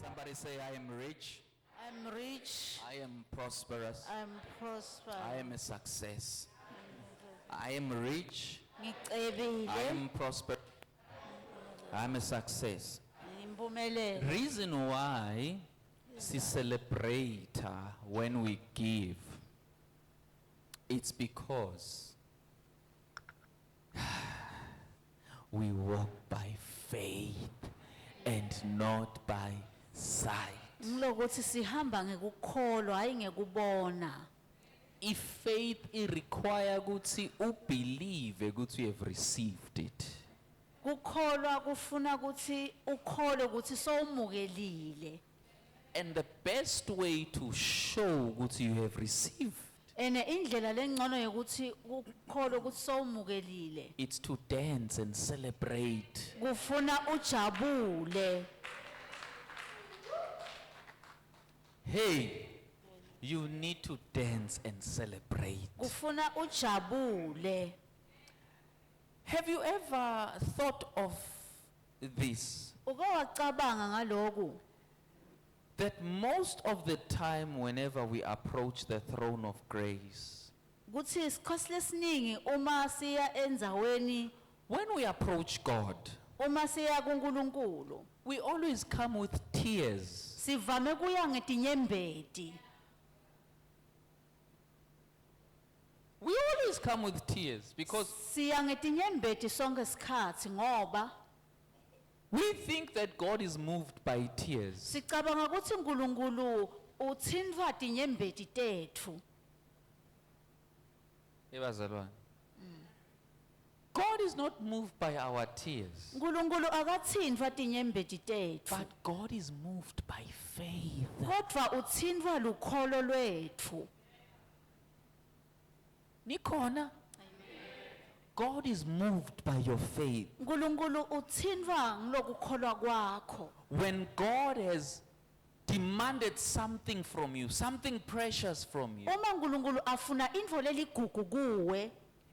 Somebody say, I am rich, I'm rich. I am prosperous, I'm prosperous. I am a success. I am rich, I Ngicebile. am prosperous, I am a success. Impumelelo. Reason why we celebrate when we give, it's because we walk by faith and not by sight. Ngilokuthi sihamba ngekukholwa hayi ngekubona. If faith require ukuthi ubelieve ukuthi you have received it, Kukholwa kufuna ukuthi ukhole ukuthi sowumukelile. and the best way to show ukuthi you have received, Ene indlela lengcono yokuthi ukholwe ukuthi sowumukelile. it's to dance and celebrate. Kufuna ujabule. Hey, you need to dance and celebrate. Kufuna ujabule. Have you ever thought of this? Uke wacabanga ngaloku That most of the time whenever we approach the throne of grace, ukuthi isikhathi lesiningi uma siya enzaweni when we approach God, uma siya kuNkulunkulu we always come with tears. sivame kuya ngetinyembeti. We always come with tears because Siya ngetinyembeti sonke isikhathi ngoba we think that God is moved by tears. sicabanga ukuthi uNkulunkulu uthintwa tinyembeti tethu. God is not moved by our tears, uNkulunkulu akathintwa tinyembeti tethu. but God is moved by faith. Kodwa uthintwa lukholo lwethu. Nikhona? God is moved by your faith. uNkulunkulu uthintwa ngilokukholwa kwakho. When God has demanded something from you, something precious from you, Uma uNkulunkulu afuna info leligugu kuwe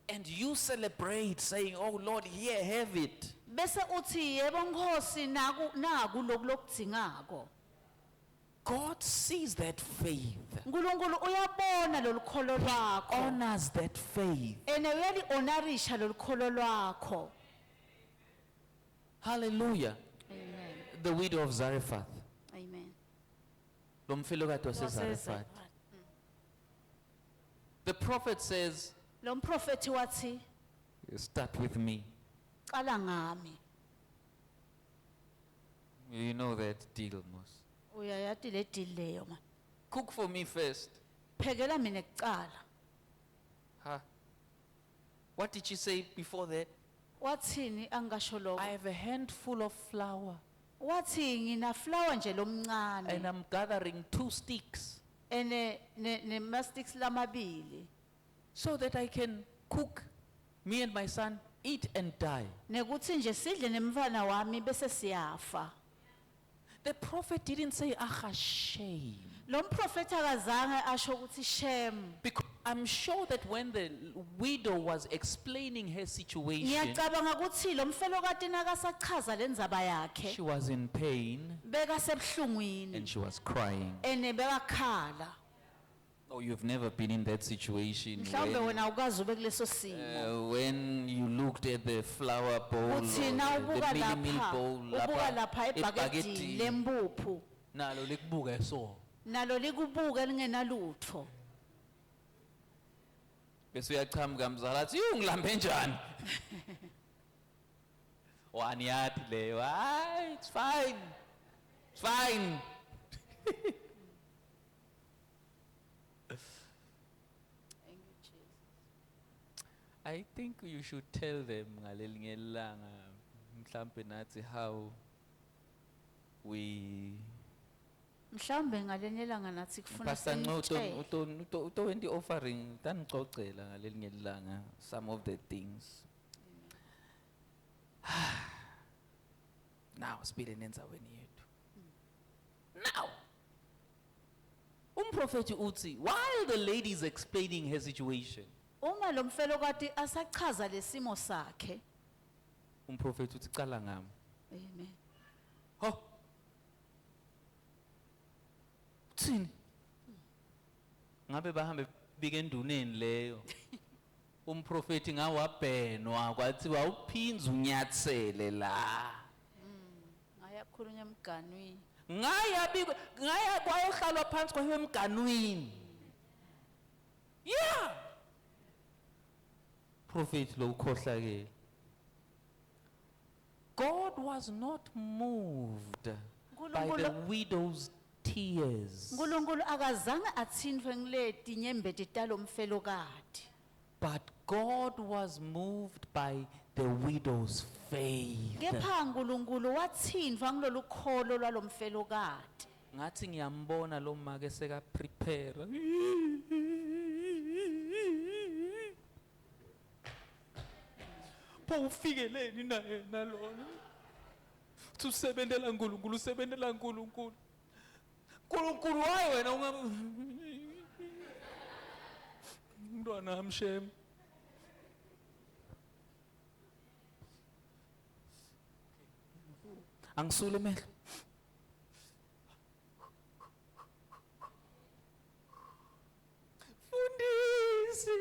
and you celebrate saying, oh Lord, here, have it. bese uthi yebo Nkosi naku lokudingako. God sees that faith, uNkulunkulu uyabona lolukholo lwakho. honors that faith. Ene uyali honorisha lolukholo lwakho. Hallelujah. Amen. The widow of Zarephath. Amen. Lo mfelokati waseZarephath. The prophet says, Lo mprofeti wathi start with me. qala ngami. You know that deal, Mos. Uyayati le deal leyo man. Cook for me first. Phekela mina kuqala. Huh? What did she say before that? Wathini angasho I lokho? have a handful of flour Wathi ngina flour nje and lomncane. I'm gathering 2 sticks Ene ne mastics lamabili. so that I can cook, me and my son eat and die. Nekuthi nje sidle nemfana wami bese siyafa. The prophet didn't say, ah, shame. Lo mprofeti akazange asho ukuthi shem. Because I'm sure that when the widow was explaining her situation, Ngiyacabanga ukuthi lo mfelokati nakasachaza lendzaba she yakhe was in pain beka sebhlungwini and she was crying. ene bekakhala. Oh, you've never been in that situation Mhlawumbe wena ukazi ube kuleso simo. when you looked at the flour bowl, or Uthi na the ubuka mini meal lapha, bowl, ubuka lapha ebhakedini lempuphu. nalo likubuka so. Nalo likubuka lingenalutho. Bese uyachamuka mzala athi ungilambe njani? Wani yathi leyo, hayi, it's fine. It's fine. I think you should tell them ngalelinye ilanga mhlambe nathi how we Mhlawumbe ngalenye langa nathi kufuna Pastor sinitshele. Nco uto offering tanixoxela ngalelinye ilanga some of the things. Now sibile nenzaweni yethu. Now umprofeti uthi while the lady is explaining her situation, Uma lo mfelokati asachaza lesimo sakhe. umprofeti uthi cala ngami. Amen. Ho. uthini ngabe bahambe bike enduneni leyo umprofeti ngawabhenwa kwathiwa uphinza unyathele la Ayakhulunywa emganwini. ngaya kwayohlalwa phansi kwayo emganwini yeah prophet lo ukhohlakele. God was not moved by the widow's tears, uNkulunkulu akazange athintwe ngileti nyembeti talomfelokati. but God was moved by the widow's faith. Kepha uNkulunkulu wathintwa ngilolu kholo lwalomfelokati. Ngathi ngiyambona lo make seka prepare. Pho ufikeleni naye nalona. Usebenzela uNkulunkulu, usebenzela uNkulunkulu. uNkulunkulu hayi wena umntwana amshem. Angisule mehlo. Fundisi.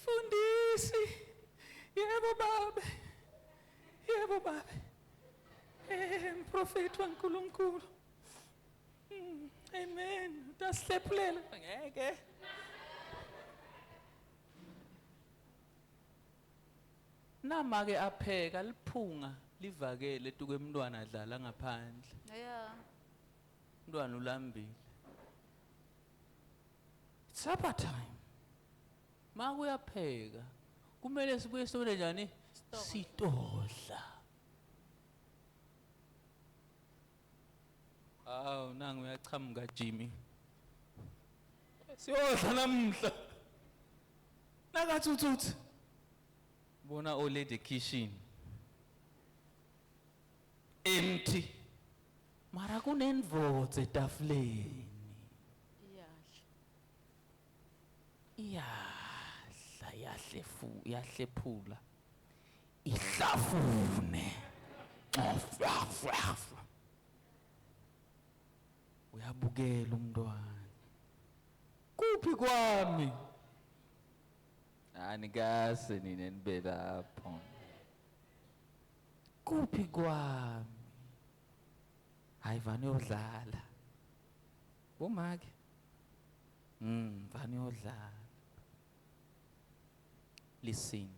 Fundisi. Yebo baba. Yebo baba. Mprofeti waNkulunkulu. Amen. Utasihlephulela ngeke. Nama ke apheka liphunga livakele tuke umntwana adlala ngaphandle. Yeah. Umntwana ulambile. Supper time. Makuyapheka. Kumele sibuye sibone njani? Sitodla. Awu nangu uyachamuka Jimmy. Siyodla namhla. Nakathuthuthi. Bona ole the kitchen. Empty. Mara kunendvodza etafuleni. Iyadla yahlephula. Ihlafune. Uyabukela umntwana. Kuphi kwami? Anikaze nina nibe lapho. Kuphi kwami? Hayi vane yodlala. Bomake. Vane yodlala. Listen.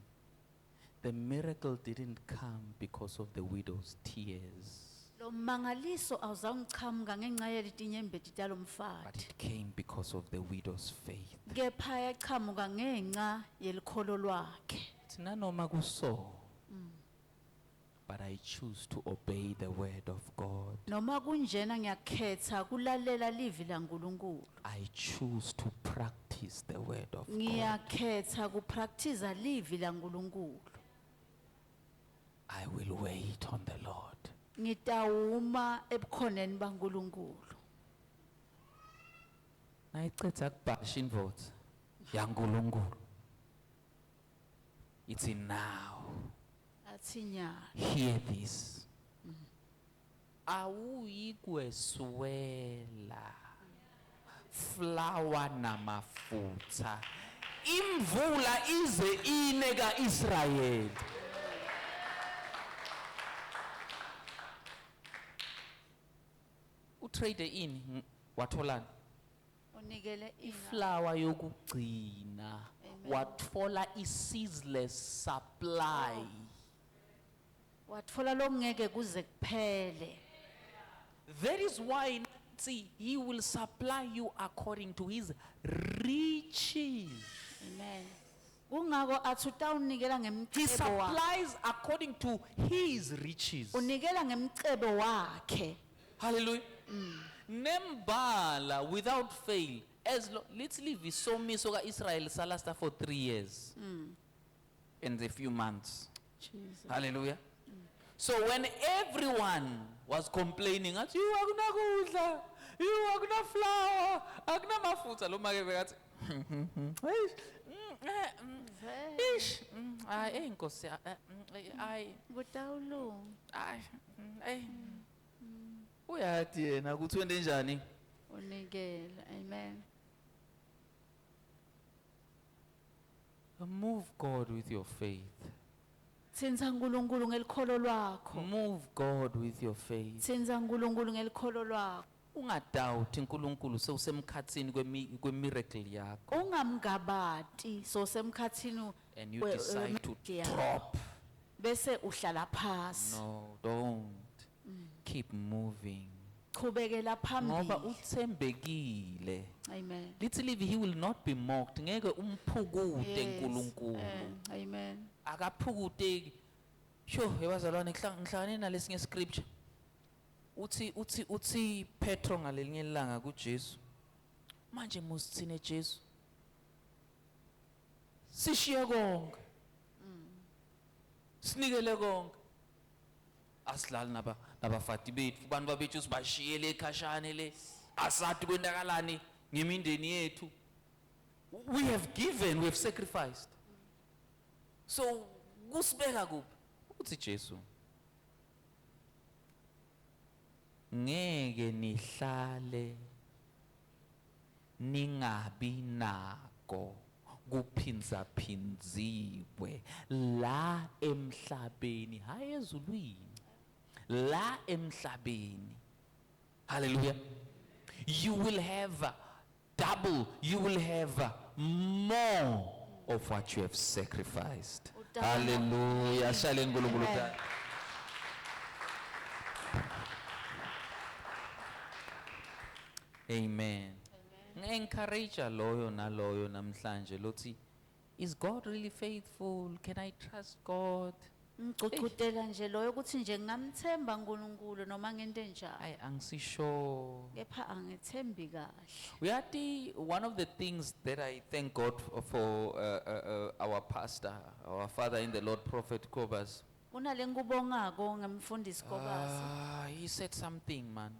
The miracle didn't come because of the widow's tears. Lo mangaliso awuzangichamuka ngenxa yelitinyembeti But talomfati. it came because of the widow's faith. Kepha yachamuka ngenxa yelikholo lwakhe. Thina noma kuso. But I choose to obey the word of God. Noma kunjena ngiyakhetha kulalela livi laNkulunkulu. I choose to practice the word of God. Ngiyakhetha kupractice livi laNkulunkulu. I will wait on the Lord. Ngitawuma ebukhoneni baNkulunkulu. Nayicetha kubhasha indvodza yaNkulunkulu. It's now. Athinyana. Hear this. Awuyikweswela flour namafutha. Imvula ize ine kaIsrayeli. Utrade in watholani? Unikele Iflour yokugcina. Watfola ceaseless supply. watfola lokungeke kuze kuphele. That is why see, he will supply you according to his riches. Amen. Kungako athi utawunikela He ngemcebo wakhe. supplies according to his riches. Unikela ngemcebo wakhe. Hallelujah. Nembala without fail. Let's leave isomiso ka-Israel salasta for 3 years. And a few months. Jesus. Hallelujah. So when everyone was complaining, that you akuna kudla, you akuna flour, akuna mafutha, lo make bekathi, Ish, hayi Nkosi, hayi Kutawulunga. hayi uyathi yena ukuthi wente njani. Unikele. Amen. Move God with your faith. Tsenza uNkulunkulu ngelikholo lwakho. Move God with your faith. Tsenza uNkulunkulu ngelikholo lwakho. Ungadoubt uNkulunkulu sewusemkhatsini kwemiracle yakho Ungamgabati so semkhathini and you decide to drop. bese uhlala phasi. No, don't. Keep moving. Qhubekela Ngoba phambili. uthembekile. Amen. Lithi live, he will not be mocked. Ngeke umphukute Yes. uNkulunkulu. Amen. Akaphukuteki. Sho, yabazalwane ngihlangane nalesinye scripture. Uthi Petro ngalelinye ilanga kuJesu. Manje musithine Jesu. Sishiye konke. Sinikele konke. Asilali nabafati bethu, bantu babethu sibashiyele ekhashane le. Asathi kwendakalani ngemindeni yethu. We have given, we have sacrificed. So kusibeka kuphi? Uthi Jesu. Ngeke nihlale ningabi nako kuphinza phinziwe la emhlabeni hayi ezulwini, la emhlabeni. Hallelujah. You will have double, you will have more of what you have sacrificed. Hallelujah. Shalom uNkulunkulu. Amen. Amen. Encourage loyo naloyo namhlanje lothi, is God really faithful? Can I trust God? Ngicocudela nje loyo ukuthi nje ngamthemba uNkulunkulu noma ngento enjalo. Ay angisisho. Kepha angithembi kahle. Uyati, one of the things that I thank God for our pastor, our father in the Lord, Prophet Kobas. Kunale ngikubongako ngemfundisi Kobasa. He said something, man.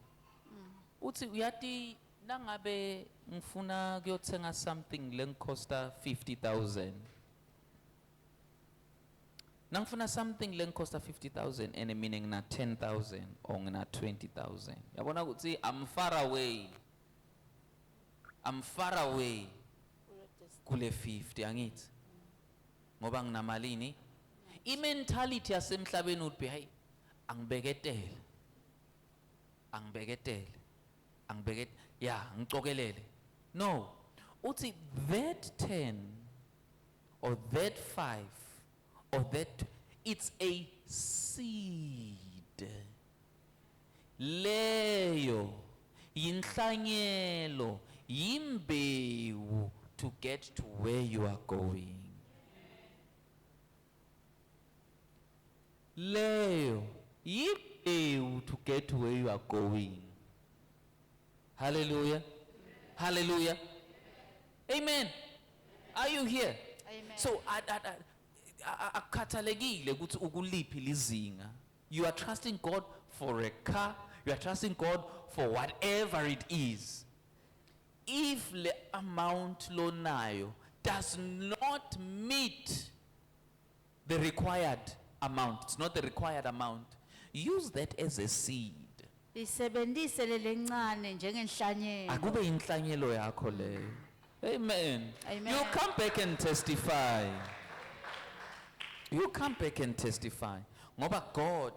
Uthi uyati nangabe ngifuna kuyothenga something lengikosta 50,000. Nangifuna something lengikosta 50,000 and meaning na 10,000 or na 20,000. Yabona ukuthi I'm far away. I'm far away kule 50 angithi. Ngoba nginamalini. I-mentality yasemhlabeni uthi hayi angibeketele. Yeah, ngicokelele. No. Uthi that 10 or that 5 or that, it's a seed. Leyo yinhlanyelo, yimbewu to get to where you are going. Leyo yimbewu to get to where you are going. Hallelujah. Hallelujah. Amen. Are you here? Amen. So akukhathalekile ukuthi ukuliphi lizinga. You are trusting God for a car, you are trusting God for whatever it is. If the amount lonayo does not meet the required amount, it's not the required amount, use that as a seed. Isebenzise lelencane njengenhlanyelo. Akube inhlanyelo yakho leyo. Amen. Amen. You come back and testify. You come back and testify. Ngoba God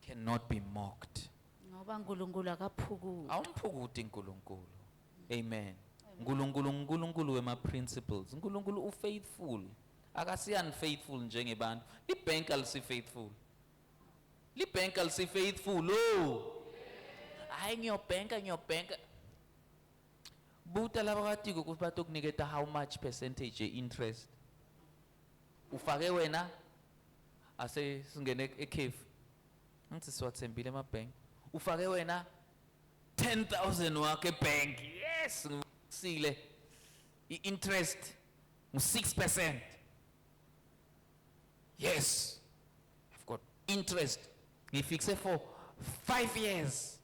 cannot be mocked. Ngoba uNkulunkulu akaphukuki. Awumphukuti uNkulunkulu. Amen. uNkulunkulu wema principles. uNkulunkulu ufaithful. Akasi unfaithful njengebantu. Ibank alisi faithful. Libank alisi faithful. Oh. Hayi ngiyobanka. Buta laba kati ukuthi batokuniketa how much percentage interest. Ufake wena ase singene eCafe. Ngithi siwathembile amabhank. Ufake wena 10,000 wakhe ebank. Yes, ngisile. I-interest ngu 6%. Yes. I've got interest. Ngifixe for 5 years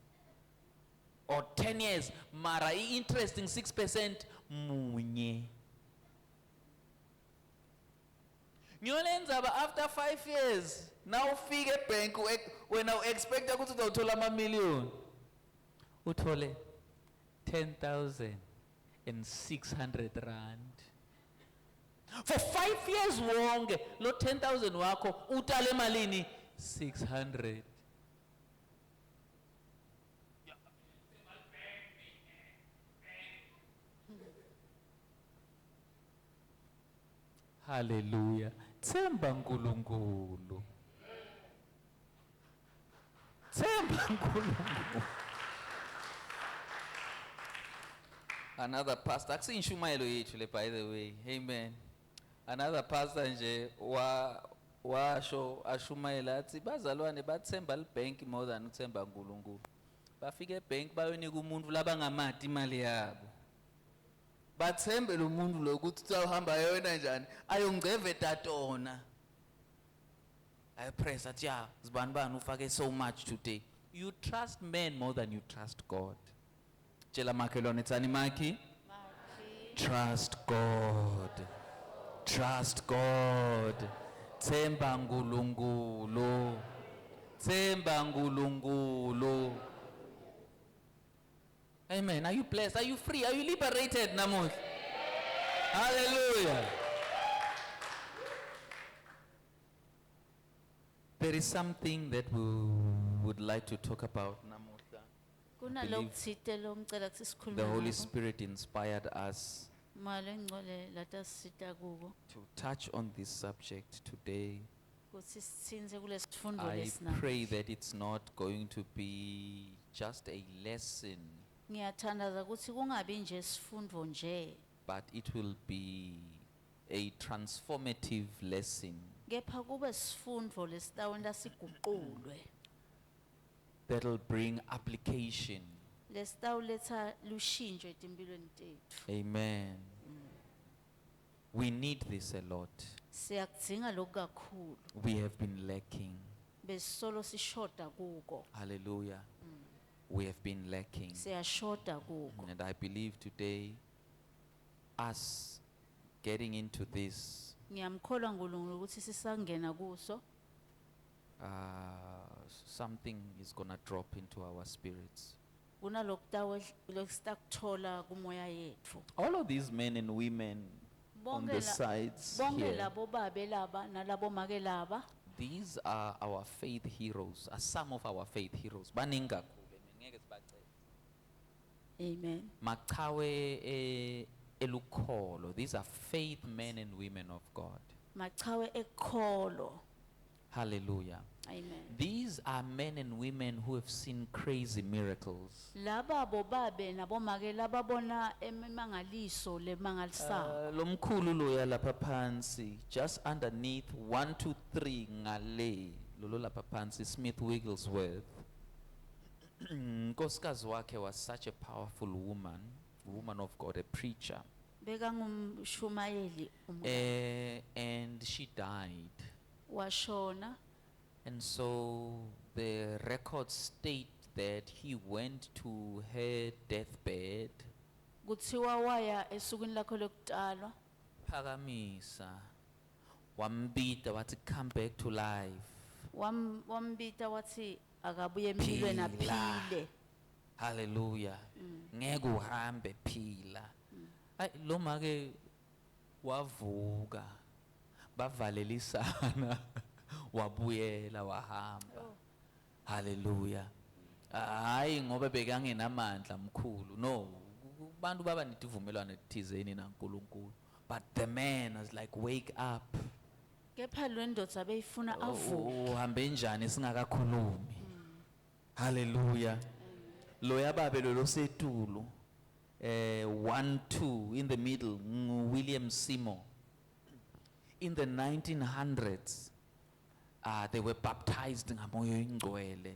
or 10 years. Mara i-interest in 6% munye. Ngiyolendzaba after 5 years. Now ufike ebank wena u-expecta ukuthi uzothola ama-million. Uthole 10,600 rand. For 5 years wonke, lo 10,000 wakho utale malini 600. Hallelujah. Themba uNkulunkulu. Themba uNkulunkulu. Another pastor, akusinshumayelo yethu le, by the way. Amen. Another pastor nje washo ashumayela athi bazalwane bathemba libank more than uthemba uNkulunkulu. Bafika ebank bayonika umuntu labangamati imali yabo. Bathembe lo muntu lo ukuthi uzawuhamba yona njani ayongceve tatona. I pray that yeah, zibani bani ufake so much today. You trust men more than you trust God. Tshela makhelwane tsani maki. Trust God. Trust God. Themba uNkulunkulu. Themba uNkulunkulu. Amen. Are you blessed? Are you free? Are you liberated, Namuth? Hallelujah. There is something that we would like to talk about, Namuth. Kunalokuthile lo ngicela ukuthi sikhulume The Holy ngakho. Spirit inspired us Moya engcole latasisita kubo to touch on this subject today. ukuthi sithinze kulesifundo I lesinabo. pray that it's not going to be just a lesson, Ngiyathandaza ukuthi kungabi nje isifundo nje, but it will be a transformative lesson kepha kube isifundo lesitawenda siguqulwe. that'll bring application. Lesitawuletha lushintsho etimpilweni tethu. Amen. We need this a lot. Siyakudzinga lokhu kakhulu. We have been lacking. Besisolo sishoda kuko. Hallelujah. We have been lacking. Siyashoda kuko. And I believe today, us getting into this, Ngiyamkholwa uNkulunkulu ukuthi sisangena kuso, something is going to drop into our spirits. kunalokutawekuthola kumoya yethu. All of these men and women on the sides Bonke here, labo babe laba nalabo make laba these are our faith heroes, are some of our faith heroes. Baningi kakhulu, ngeke sibacele. Amen. Maqhawe elukholo, these are faith men and women of God. Machawe ekholo. Hallelujah. Amen. These are men and women who have seen crazy miracles. Laba bo babe nabo make laba bona emangaliso lemangalisayo. Lomkhulu loya lapha phansi, just underneath 1, 2, 3 ngale, lolo lapha phansi, Smith Wigglesworth. Nkosikazi wakhe was such a powerful woman of God, a preacher. Beka ngumshumayeli And she died. washona. And so the records state that he went to her deathbed. Kuthiwa waya esukwini lakho lokutalwa. Phakamisa, wambita wathi come back to life. Wambita wathi akabuye empilweni Phila. aphile. Hallelujah. Ngeke uhambe phila. Ay lo make wavuka. Bavalelisana. Wabuyela wahamba. Hallelujah. Hayi ngoba bekangenamandla mkhulu. No. Bantu baba netivumelwano ethizeni naNkulunkulu. But the man was like, wake up. Kepha lo ndoda beyifuna avuke. Uhambe njani singakakhulumi. Hallelujah. Loya babe lo setulu. 1, 2 in the middle, William Seymour. In the 1900s, they were baptized ngamoya ingcwele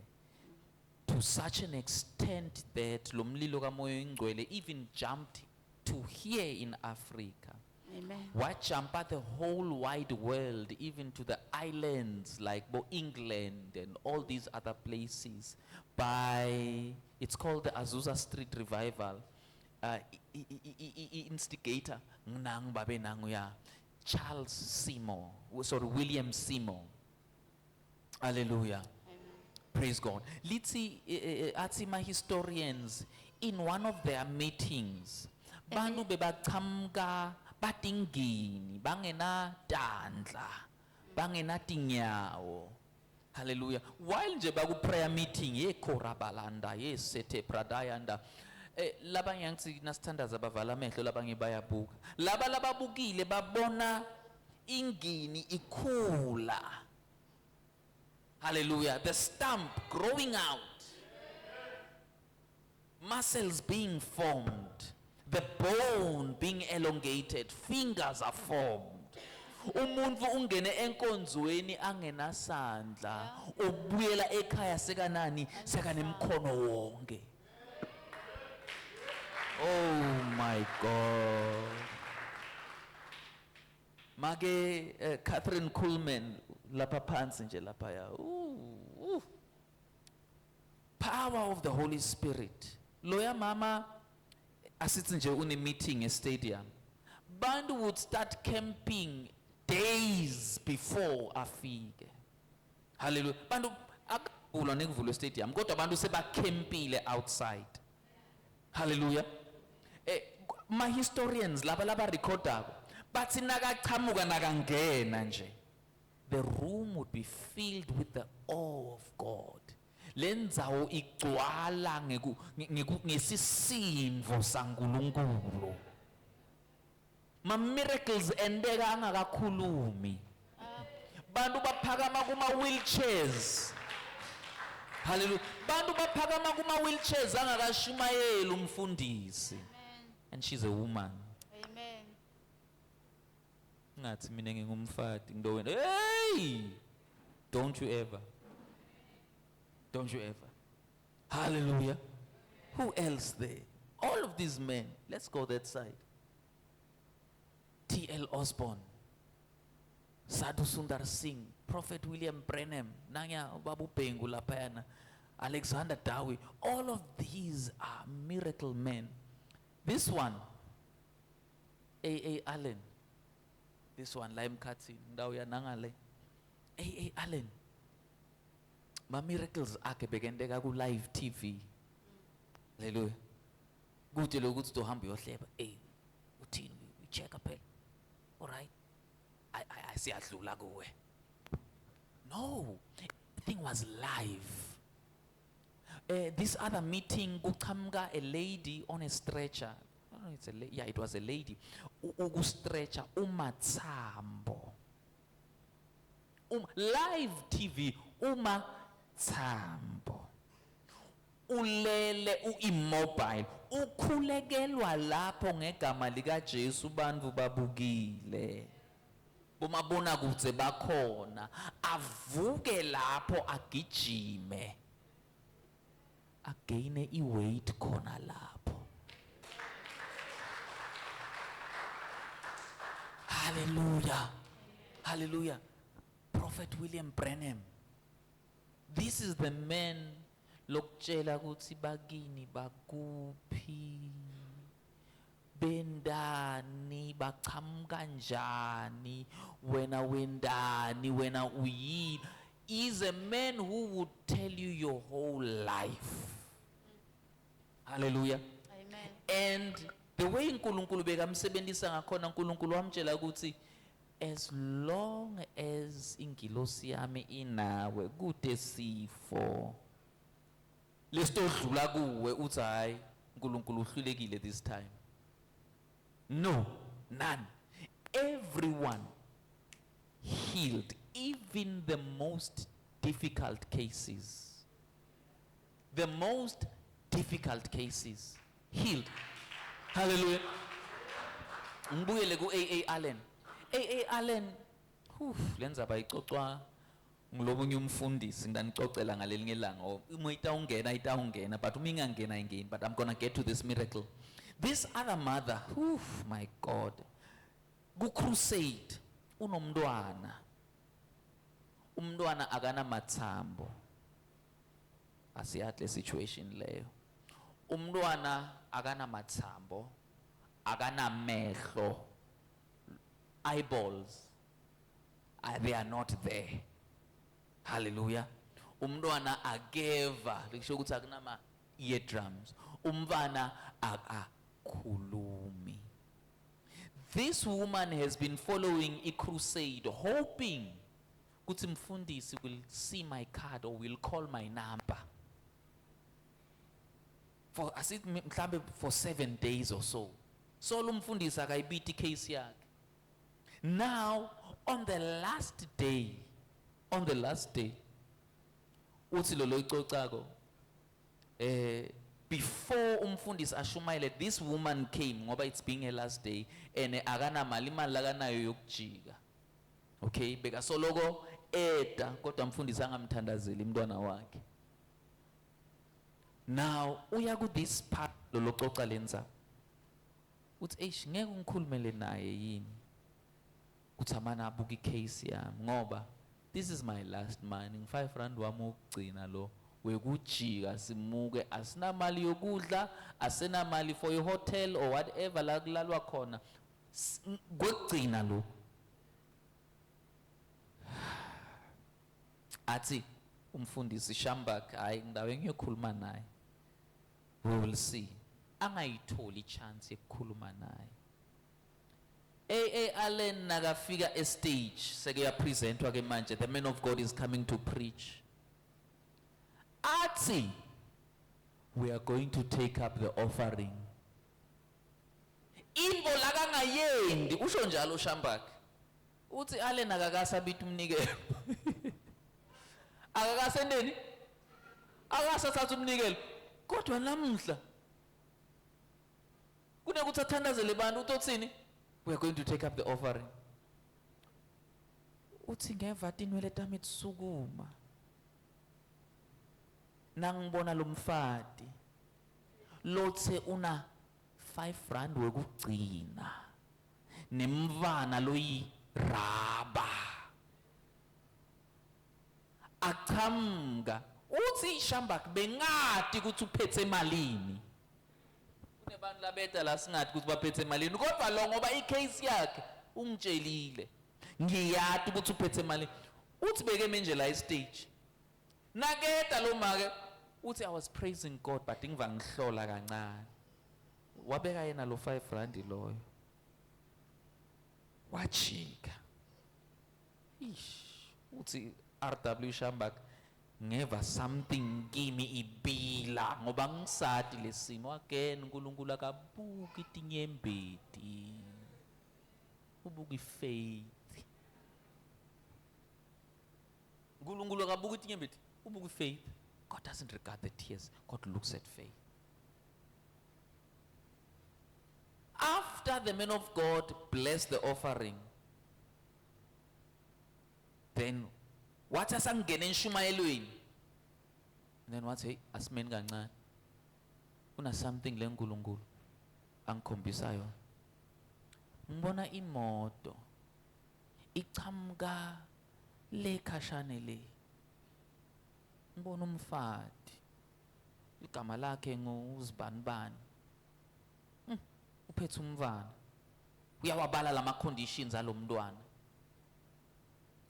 to such an extent that lo mlilo kamoya ingcwele even jumped to here in Africa. Amen. What jump the whole wide world, even to the islands like England and all these other places, by, it's called the Azusa Street Revival. Instigator, Nang Babe Nanguya. William Seymour. Hallelujah. Praise God. Lithi athi historians in one of their meetings bantu bebaqhamuka batingini bangena tandla bangena tinyawo. Hallelujah. While nje baku prayer meeting ye korabalanda ye sete pradayanda labanye ngithi nasithandaza bavala amehlo labanye bayabuka laba lababukile babona ingini ikhula. Hallelujah. The stump growing out, muscles being formed, the bone being elongated, fingers are formed. Umuntu ungene enkonzweni angenasandla ubuyela ekhaya sekanani sekanemkhono wonke. Oh my God. Make Catherine Kuhlman lapha phansi nje lapha ya. Power of the Holy Spirit. Loya mama asithi nje une meeting stadium. Bantu would start camping days before afike. Hallelujah. Bantu akuvulwa nekuvulwa stadium kodwa abantu sebacampile outside. Hallelujah. Ma historians laba recordako bathi nakachamuka nakangena nje the room would be filled with the awe of God. Lendzawo igcwala ngesisindvo saNkulunkulu. Ma miracles endeka angakakhulumi. Bantu baphakama kuma wheelchairs. Hallelujah. Bantu baphakama kuma wheelchairs angakashumayela umfundisi. And she's a woman. Amen. Ngathi mina ngingumfati ngidowena. Hey! Don't you ever. Don't you ever. Hallelujah. Who else there? All of these men. Let's go that side. T.L. Osborne, Sadhu Sundar Singh, Prophet William Branham, Nanya Babu Pengu Lapayana, Alexander Dowie. All of these are miracle men. This one, A.A. Allen. This one, Laim Katsi, Ndauya Nangale. A.A. Allen. Ma miracles ake begendeka ku live TV. Hallelujah. Kutshele ukuthi uhambe uyohleba. Uthini we check up. All right. I siyadlula kuwe. No. The thing was live. This other meeting kuchamuka a lady on a stretcher. I don't know, it's a yeah, it was a lady. Stretcher umatsambo. Live TV umatsambo. Ulele immobile. Ukhulekelwa lapho ngegama lika Jesu bantu babukile. Bomabona kutse bakhona. Avuke lapho agijime. Again iweight khona lapho. Hallelujah. Hallelujah. Prophet William Branham. This is the man lokutshela ukuthi bakini bakuphi bendani bachamuka njani wena wendani wena uyini. Is a man who would tell you your whole life. Hallelujah. Amen. And the way uNkulunkulu bekamsebenzisa ngakhona uNkulunkulu wamtshela ukuthi as long as ingilosi yami inawe kude sifo lesitodlula kuwe uthi hayi uNkulunkulu uhlulekile this time. No, none. Everyone healed, even the most difficult cases. The most difficult cases healed. Hallelujah. Ngibuyele ku A.A. Allen. A.A. Allen, lenza bayixoxwa ngilobunye umfundisi ngidanicocela ngalelinye ilanga. Uma itawungena but uma ingangena ingeni, but I'm going to get to this miracle. This other mother, my God, ku crusade unomntwana. Umntwana akana mathambo. Asiyahle situation leyo. Umntwana akana mathambo, akana mehlo. eyeballs, they are not there. Hallelujah. Umntwana akeva, likusho ukuthi akunama eardrums. Umntwana akakhulumi. This woman has been following a crusade, hoping ukuthi mfundisi will see my card or will call my number. For for 7 days or so. So umfundisi akayibiti case yakhe. Now on the last day, uthi lo icocako before umfundisi ashumayele, this woman came ngoba it's being her last day and akana imali akanayo yokujika. Okay, bekasoloko eta kodwa umfundisi angamthandazeli umntwana wakhe. Now uya ku this part lo coca lenza uthi eish ngeke ngikhulumele naye yini uthi amana abuka icase yami ngoba this is my last money, ngi-R5 wami wokugcina lo wekujika simuke, asinamali yokudla, asinamali for a hotel or whatever la kulalwa khona kwekugcina lo. Athi umfundisi Shambak hayi ngidawe ngiyokhuluma naye, we will see. Angayitholi ichance yokukhuluma naye. Allen nakafika estage seke presentwa ke manje, the man of God is coming to preach. Athi we are going to take up the offering. Into lakangayendi usho njalo uShambak. Uthi Allen akakasabita umnikelo. Akakasendeni? Akasathatha umnikelo. Kodwa namhla kunekuthi athandazele abantu utotsini, we are going to take up the offering. Uthi ngeva tinwele tami tsukuma. Nangibona lo mfati lotse una R5 wekugcina nemvana loyi raba achamga uthi Shambak bengati ukuthi uphethe malini. Kunebantu labeta la singathi ukuthi baphethe malini kodwa lo ngoba icase yakhe ungitshelile ngiyati ukuthi uphethe malini. Uthi beke menje la stage naketa lo make uthi I was praising God but ngiva ngihlola kancane. Wabeka yena lo R5 loyo wachika. Uthi RW Shambak ngeva something kimi ibila ngoba ngisati lesimo again uNkulunkulu akabuki itinyembeti ubuki faith. uNkulunkulu akabuki itinyembeti ubuki faith. God doesn't regard the tears, God looks at faith. After the man of God blessed the offering, then wathi asangena enshumayelweni, then wathi hey asimeni kancane kuna something le uNkulunkulu angikhombisa yona. Ngibona imoto ichamuka le khashane le, ngibona umfati igama lakhe nguZibanibani uphethe umvana, uyawabala lama conditions alo mntwana,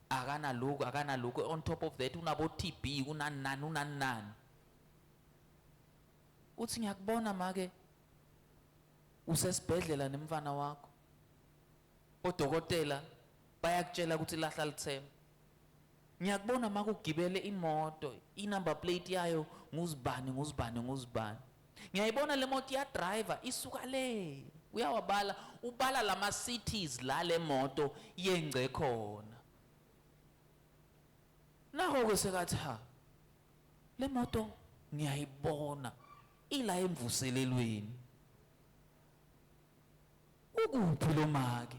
akana lokhu, on top of that unabo TB unani. Uthi ngiyakubona make usesibhedlela nemfana wakho, odokotela bayakutshela ukuthi lahla lithemba. Ngiyakubona make ugibele imoto inumber plate yayo nguzibani. Ngiyayibona le moto ya driver isuka le, uyawabala ubala lama cities la le moto yengce khona. Naho ke sekathi ha le moto ngiyayibona ila emvuselelweni. Ukuphi lo make?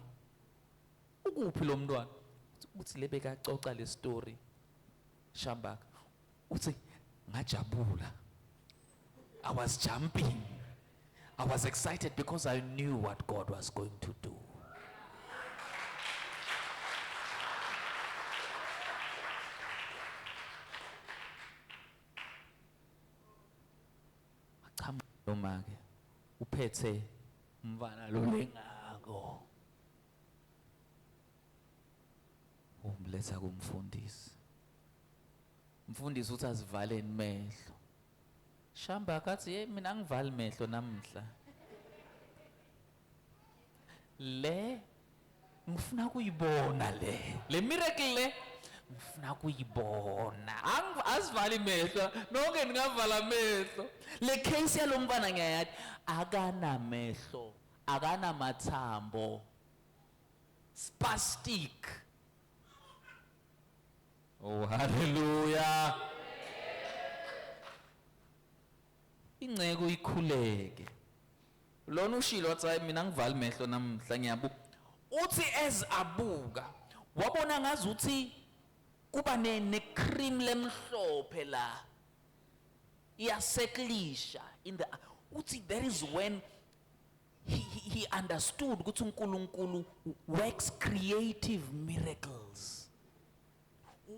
Ukuphi lo mntwana? Uthi lebeka coca le story Shambak uthi ngajabula, I was jumping, I was excited because I knew what God was going to do. Achama lo make uphethe umvana lo lengako. ngamletha kumfundisi. Umfundisi uthi asivaleni mehlo. Shamba akathi hey mina ngivali mehlo namhla. Le ngifuna kuyibona le miracle le ngifuna kuyibona. Asivali mehlo nonke ningavala mehlo. Le case yalomfana ngiyayathi akana mehlo, akana mathambo. Spastic. Oh hallelujah. Inceke uyikhuleke. Lona ushilo wathi mina ngivali mehlo namhla ngiyabuka. Uthi as abuka wabona ngazi uthi kuba ne cream lemhlophe la. Iyaseklisha in the uthi that is when he understood ukuthi uNkulunkulu works creative miracles.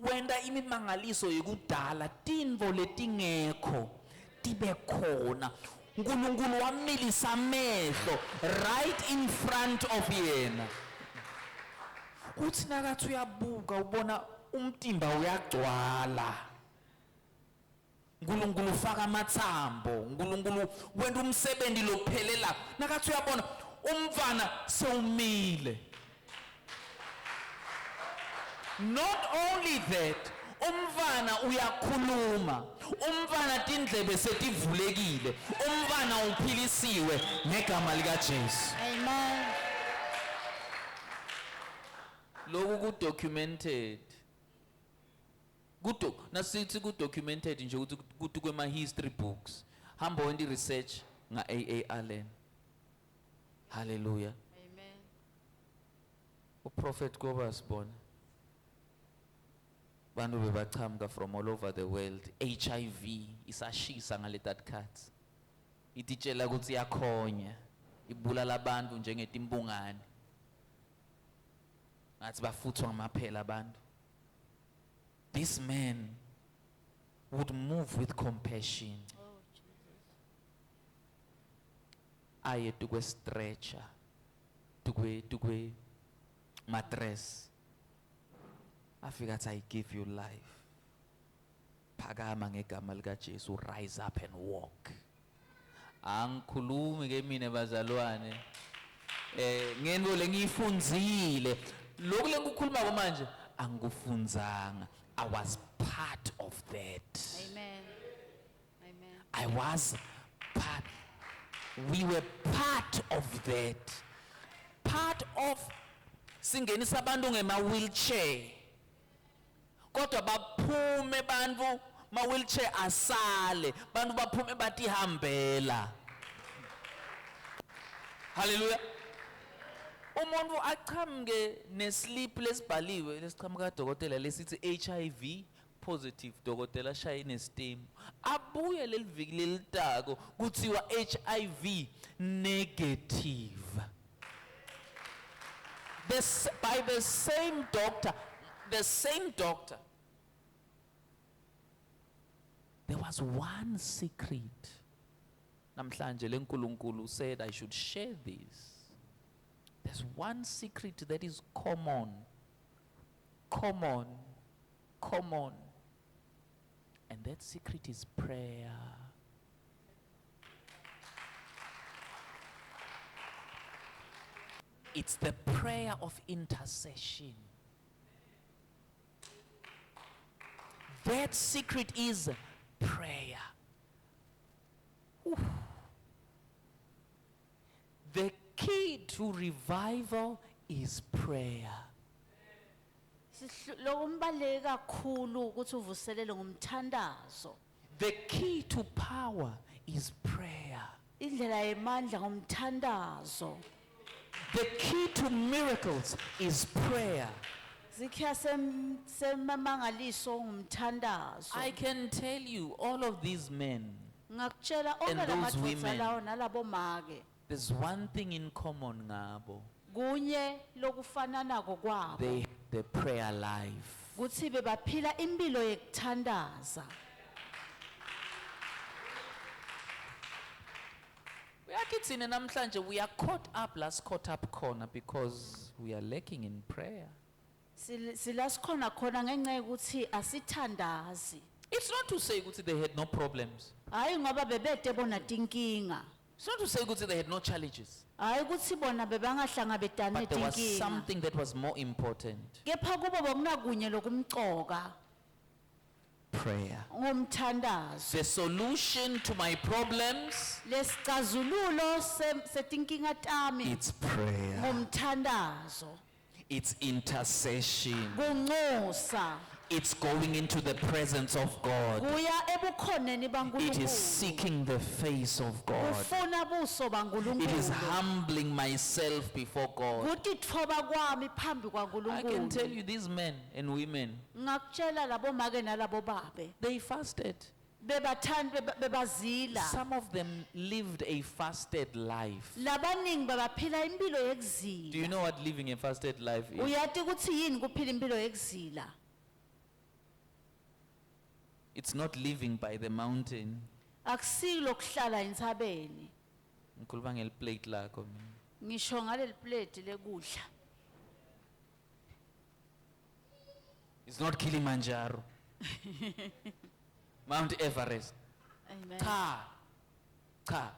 Wenda imimangaliso yekudala tintfo letingekho tibe khona. uNkulunkulu wamilisa amehlo right in front of yena. Uthi nakathi uyabuka ubona umtimba uyagcwala. uNkulunkulu ufaka amathambo, uNkulunkulu wenda umsebenzi lophelela. Nakathi uyabona umfana sewumile. Not only that, umfana uyakhuluma, umfana tindlebe setivulekile, umfana uphilisiwe ngegama lika Jesu. Amen. Lokhu ku-documented. Nasithi ku-documented nje ukuthi kwema-history books. Hamba wenza i-research nga-A.A. Allen. Hallelujah. Amen. Uprofet Kobasibona. Bantu bebachamuka from all over the world. HIV isashisa ngaletat khathi. Ititshela ukuthi iyakhonya. Ibulala abantu njengetimbungane. Ngathi bafuthwa ngamaphela abantu. This man would move with compassion. Oh Jesus. Aye tukwe stretcher. Tukwe mattress. Afika athi I give you life. Phakama ngegama lika Jesu, rise up and walk. Angikhulumi ke mina bazalwane. Ngento lengiyifundzile. Lokhu lengikhuluma manje angikufunzanga. I was part of that. Amen. Amen. I was part. We were part of that. Part of singenisa abantu ngema wheelchair. Kodwa baphume bantu ma wheelchair asale, bantu baphume batihambela. Hallelujah. Umuntu achamuke nesleep lesibhaliwe lesichamuka kadokotela lesithi HIV positive, dokotela shaye nestem. Abuye leliviki lelitako kuthiwa HIV negative. By the same doctor. There was one secret. Namhlanje leNkulunkulu said I should share this. There's one secret that is common. And that secret is prayer. It's the prayer of intercession. That secret is prayer. Ooh. The key to revival is prayer. Lokumbaleka kakhulu ukuthi uvuselele ngomthandazo. The key to power is prayer. Indlela yemandla ngomthandazo. The key to miracles is prayer. Zikha semamangaliso ngomthandazo. I can tell you, all of these men, Ngakutshela And onke those lamadvodza women. lawo nalabo make. there's one thing in common ngabo. Kunye lokufananako kwabo. They have the prayer life. Kutsi bebaphila impilo yekuthandaza. Uyakithini namhlanje we are caught up khona because we are lacking in prayer. sila sikhona khona ngenxa yokuthi asithandazi. It's not to say ukuthi they had no problems. Hayi ngoba bebede bona tinkinga. It's not to say ukuthi they had no challenges. Hayi ukuthi bona bebangahlangabetane But there was tinkinga. something that was more important. Kepha kubo bokunakunye lokumcoka Prayer. ngomthandazo. The solution to my problems, Lesicazululo setinkinga tami it's prayer. ngomthandazo. It's intercession. Kunxusa. It's going into the presence of God. Kuya ebukhoneni It is baNkulunkulu. seeking the face of God. Kufuna buso It is baNkulunkulu. humbling myself before God. Kutithoba kwami phambi I can tell kwaNkulunkulu. you, these men and women, Ngakutshela labo make nalabo babe. they fasted. Bebazila. Some of them lived a fasted life. Labaningi babaphila impilo Do you yekuzila. know what living a fasted life is? Uyati ukuthi yini kuphila impilo yekuzila? It's not living by the mountain. Akusilo kuhlala entsabeni. Ngikhuluma ngeliplate lakho mina. Ngisho ngaleli plate lekudla. It's not Kilimanjaro. Mount Everest. Amen. Cha.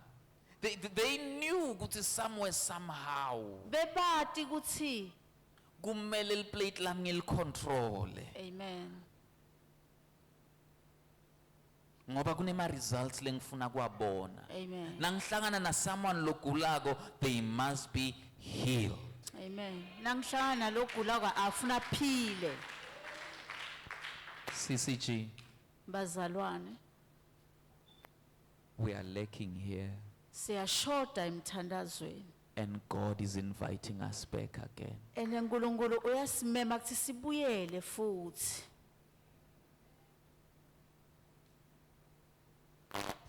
They knew ukuthi somewhere somehow Bebati ukuthi kumele liplate lami ngilicontrole amen. ngoba kunema results lengifuna kuwabona. Amen. Nangihlangana na someone logulako, they must be healed. Amen. Nangihlangana lokugula kwa afuna phile. CCG, Bazalwane, we are lacking here, siyashoda emthandazweni. and God is inviting us back again. Ene uNkulunkulu uyasimema ukuthi sibuyele futhi.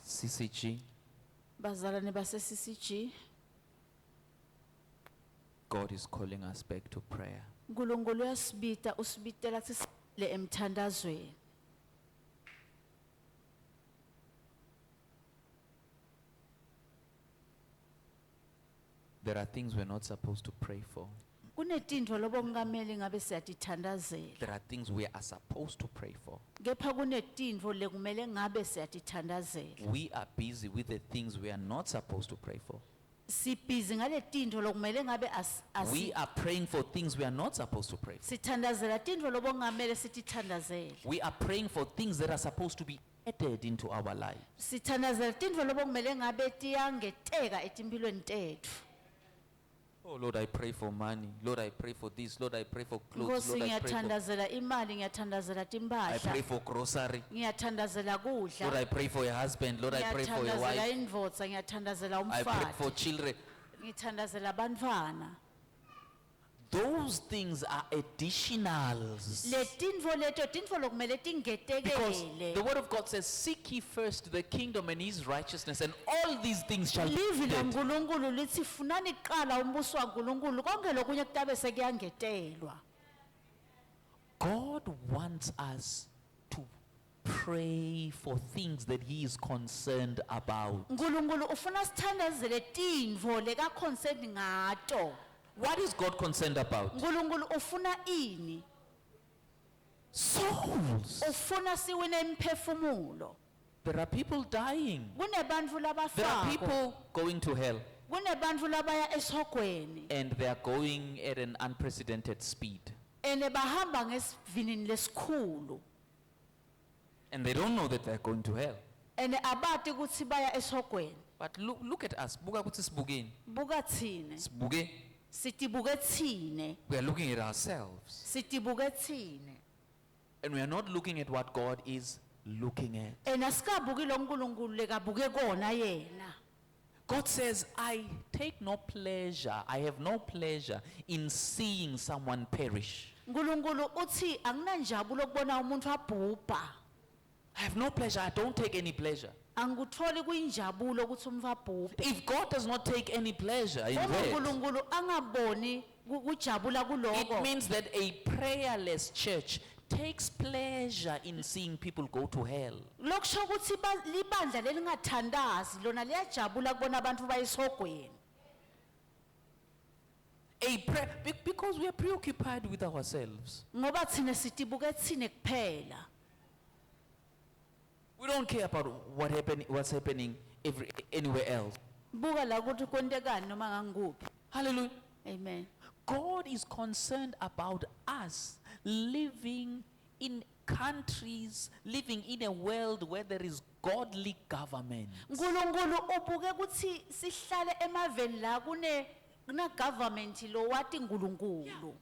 CCG, Bazalwane base CCG, God is calling us back to prayer. uNkulunkulu uyasibita usibitela ukuthi sibuyele emthandazweni. There are things we're not supposed to pray for. Kunetintfo lobokungamele ngabe siyatithandazela. There are things we are supposed to pray for. Kepha kunetintfo lekumele ngabe siyatithandazela. We are busy with the things we are not supposed to pray for. Sibhizi ngale tintfo lokumele ngabe We are praying for things we are not supposed to pray for. sithandazela tintfo lobokungamele sitithandazele. We are praying for things that are supposed to be added into our life. Sithandazela tintfo lobokumele ngabe tiyangeteka etimpilweni tetfu. Oh Lord, I pray for money. Lord, I pray for this. Lord, I pray for clothes. Nkosi Lord, ngiyathandazela imali, ngiyathandazela I pray timpahla, for grocery. ngiyathandazela Lord, kudla, I pray for your husband. Lord, I pray for your ngiyathandazela wife. indvodza, ngiyathandazela I pray for umfati, children. ngiyathandazela bantfwana. Those things are additionals. Letintfo leto tintfo lokumele Because the tingetekele. word of God says, seek ye first the kingdom and his righteousness, and all these things shall be Livi added. laNkulunkulu lithi funani kuqala umbuso waNkulunkulu konke lokunye kutabe sekuyangetelwa. God wants us to pray for things that he is concerned about. uNkulunkulu ufuna sithandazele tintfo leka concerned ngato. What is God concerned about? uNkulunkulu ufuna ini? Souls. Ufuna siwine imphefumulo. There are people dying. Kunebantfu There are labafako. people going to hell, Kunebantfu labaya esogweni. and they are going at an unprecedented speed. Ene bahamba ngesivinini lesikhulu. And they don't know that they are going to hell. Ene abati ukuthi baya esogweni. But look at us. Buka ukuthi sibukeni. Buka thine. Sibuke. Sitibuke thine. We are looking at ourselves. Sitibuke thine. And we are not looking at what God is looking at. Ena sikabuki lo uNkulunkulu lekabuke kona yena. God says, I take no pleasure, I have no pleasure in seeing someone perish. uNkulunkulu uthi anginanjabulo ukubona umuntu abhubha. I have no pleasure, I don't take any pleasure. Angikutholi kuyinjabulo ukuthi umfa abhubhe. If God does not take any pleasure in Uma that, uNkulunkulu angaboni kujabula it kuloko. means that a prayerless church takes pleasure in seeing people go to hell. Lokusho ukuthi libandla lelingathandazi lona liyajabula kubona abantu bayisogweni. Because we are preoccupied with ourselves. Ngoba thina sitibuke thine kuphela. We don't care about what's happening anywhere else. Buka la ukuthi kwentekani noma ngangikuphi. Hallelujah. Amen. God is concerned about us living in countries, living in a world where there is godly government. Nkulunkulu ubuke ukuthi sihlale emaveni la kuna government lo wati nkulunkulu.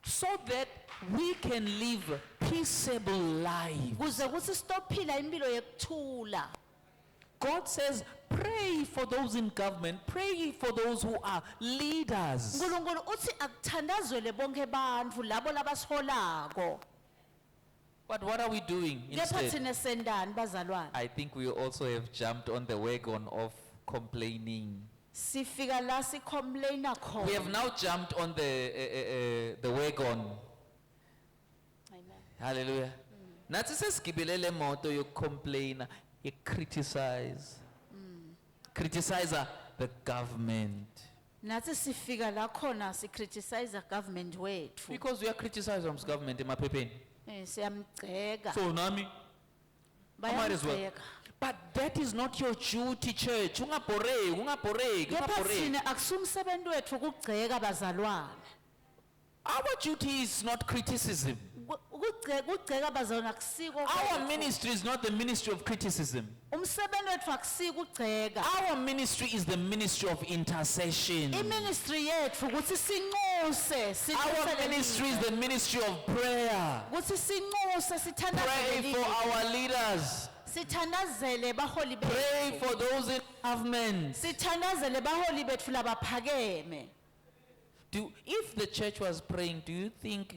So that we can live peaceable lives. Kuze ukuthi stophila impilo yekuthula. God says, pray for those in government, pray for those who are leaders. Nkulunkulu uthi akuthandazwele bonke bantfu labo labasiholako. But what are we doing Kepha instead? thina sendani bazalwane? I think we also have jumped on the wagon of complaining. Sifika la si complaina khona. We have now jumped on the wagon. Amen. Hallelujah. Nathi sesigibele le moto yokucomplaina, criticize. Criticize the government. Nathi sifika la khona si criticize government wethu. Because we are criticized from government emaphepheni. Siyamgceka. So nami, I might as well. Bayamgceka. But that is not your duty, church. Ungabhoreki. Kepha thina akusumsebenzi wethu ukugceka bazalwane. Our duty is not criticism. Ukugceka bazalwane akusiko. Our ministry is not the ministry of criticism. Umsebenzi wethu akusiko ukugceka. Our ministry is the ministry of intercession. Iministry yethu ukuthi sinxuse Our ministry is the ministry of prayer. ukuthi sinxuse Pray for our leaders. sithandazele baholi bethu. Pray for those in government. Sithandazele baholi bethu labaphakeme. If the church was praying, do you think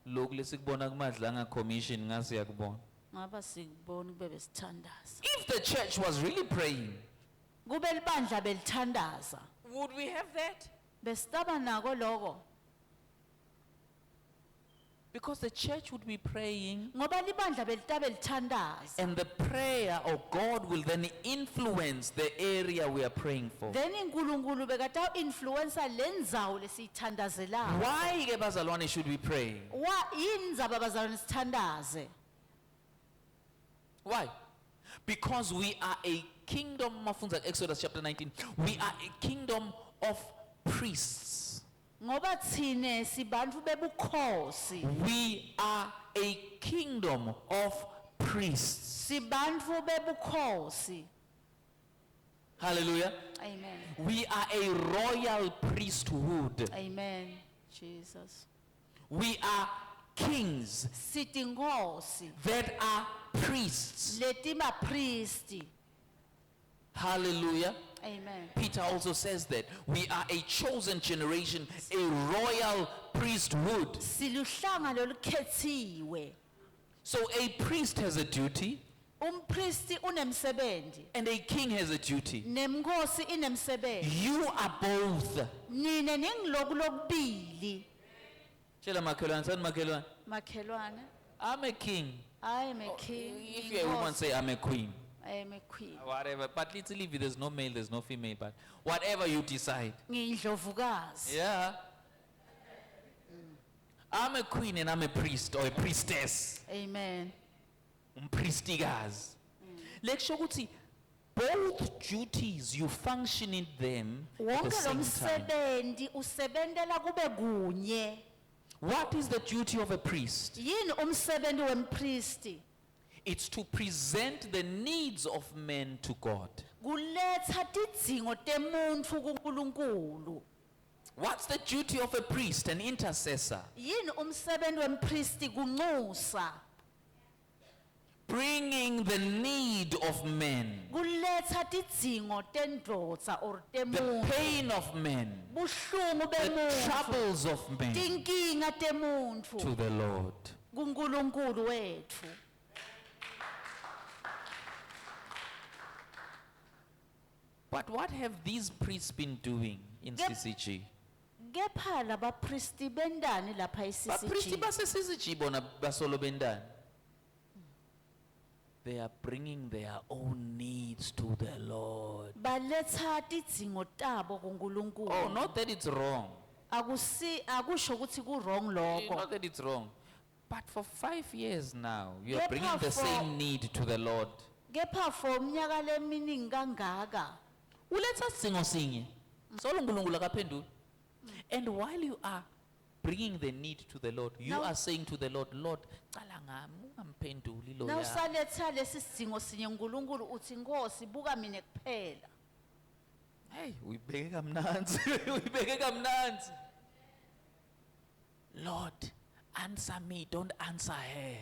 lokhu lesikubona kumadlanga commission ngasiyakubona? Ngaba sikubona kube besithandaza. If the church was really praying, Kube libandla belithandaza. would we have that? Besitaba nako lokho. Because the church would be praying, Ngoba libandla belitabe lithandaza. and the prayer of God will then influence the area we are praying for. Then inkulunkulu bekata influencer lendzawo lesithandazelayo. Why ke bazalwane should we pray? Wa indzaba bazalwane sithandaze. Why? Because we are a kingdom, mafunza Exodus chapter 19, we are a kingdom of priests. Ngoba thine sibantfu bebukhosi. We are a kingdom of priests. Sibantfu bebukhosi. Hallelujah. Amen. We are a royal priesthood. Amen. Jesus. We are kings Sitinkosi. that are priests. Letima priesti. Hallelujah. Amen. Peter also says that we are a chosen generation, a royal priesthood. Siluhlanga lolukhethiwe. So a priest has a duty Umpristi unemsebenzi. and a king has a duty. Nemkosi inemsebenzi. You are both. Nine ningiloku lokubili. Tshela makhelwane, sathi makhelwane, Makhelwane. I'm a king. I am a king. If you're a woman, say I'm a queen. I am a queen. Whatever. But literally, there's no male, there's no female. But whatever you decide. Ngiyindlovukazi. Yeah. I'm a queen and I'm a priest or a priestess. Amen. Umpriestikazi. Lekusho ukuthi both duties you function in them at the Wonke lo same time. msebenzi usebentela kube kunye. What is the duty of a priest? Yini umsebenzi wempristi? It's to present the needs of men to God. Kuletha tidzingo temuntfu kuNkulunkulu. What's the duty of a priest, an intercessor? Yini umsebenzi wempristi kunxusa? Bringing the need of men, Kuletha tidzingo tendvodza or the temuntfu. pain of men, Buhlungu the bemuntfu. troubles of men Tinkinga temuntfu. to the Lord. kuNkulunkulu wethu. But what have these priests been doing in Yep. CCG? Kepha labapristi bendani lapha Bapristi eCCG? base-CCG bona basolo bendani? They are bringing their own needs to the Lord. Baletha tidzingo tabo kuNkulunkulu. Oh, not that it's wrong. akusho ukuthi ku wrong Not lokho. that it's wrong. But for 5 years now, you are Kepha bringing the for- same need to the Lord. Kepha for umnyaka leminingi kangaka. Uletha singo sinye. Solo uNkulunkulu akaphenduli. And while you are bringing the need to the Lord, you Now- are saying to the Lord, Lord, cala ngami ungamphenduli lo Na ya. usaletha lesi sidingo sinye uNkulunkulu uthi Nkosi buka mina kuphela. Hey, uyibheke kamnanzi. Uyibheke kamnanzi. Lord, answer me, don't answer her.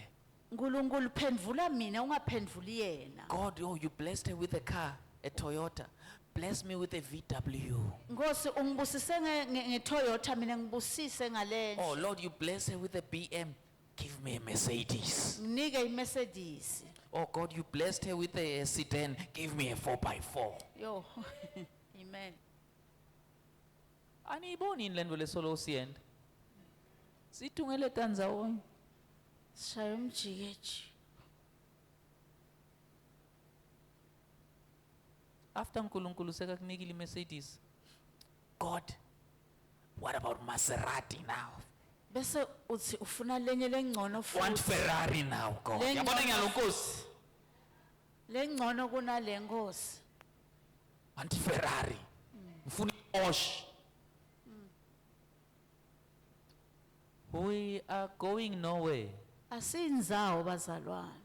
uNkulunkulu phendvula mina ungaphendvuli yena. God, oh, you blessed her with a car, a Toyota. Bless me with a VW. Nkosi ungibusise ngeToyota mina ngibusise ngale. Oh, Lord, you bless her with a BM. Give me a Mercedes. Nike iMercedes. Oh, God, you blessed her with a sedan. Give me a 4x4. Yo. Amen. Aniyiboni yini lento lesolo siyenda? Sithungele tanzawonye. Shaya umjikeji. After uNkulunkulu sekakunikile iMercedes. God, what about Maserati now? Bese uthi ufuna lenye lengcono Want futhi. Ferrari now, God. Lenye- Yabona ngiyalonkosi. Lengcono kunale Nkosi. Want Ferrari. Ufuna Porsche. We are going nowhere. Asinzawo bazalwane.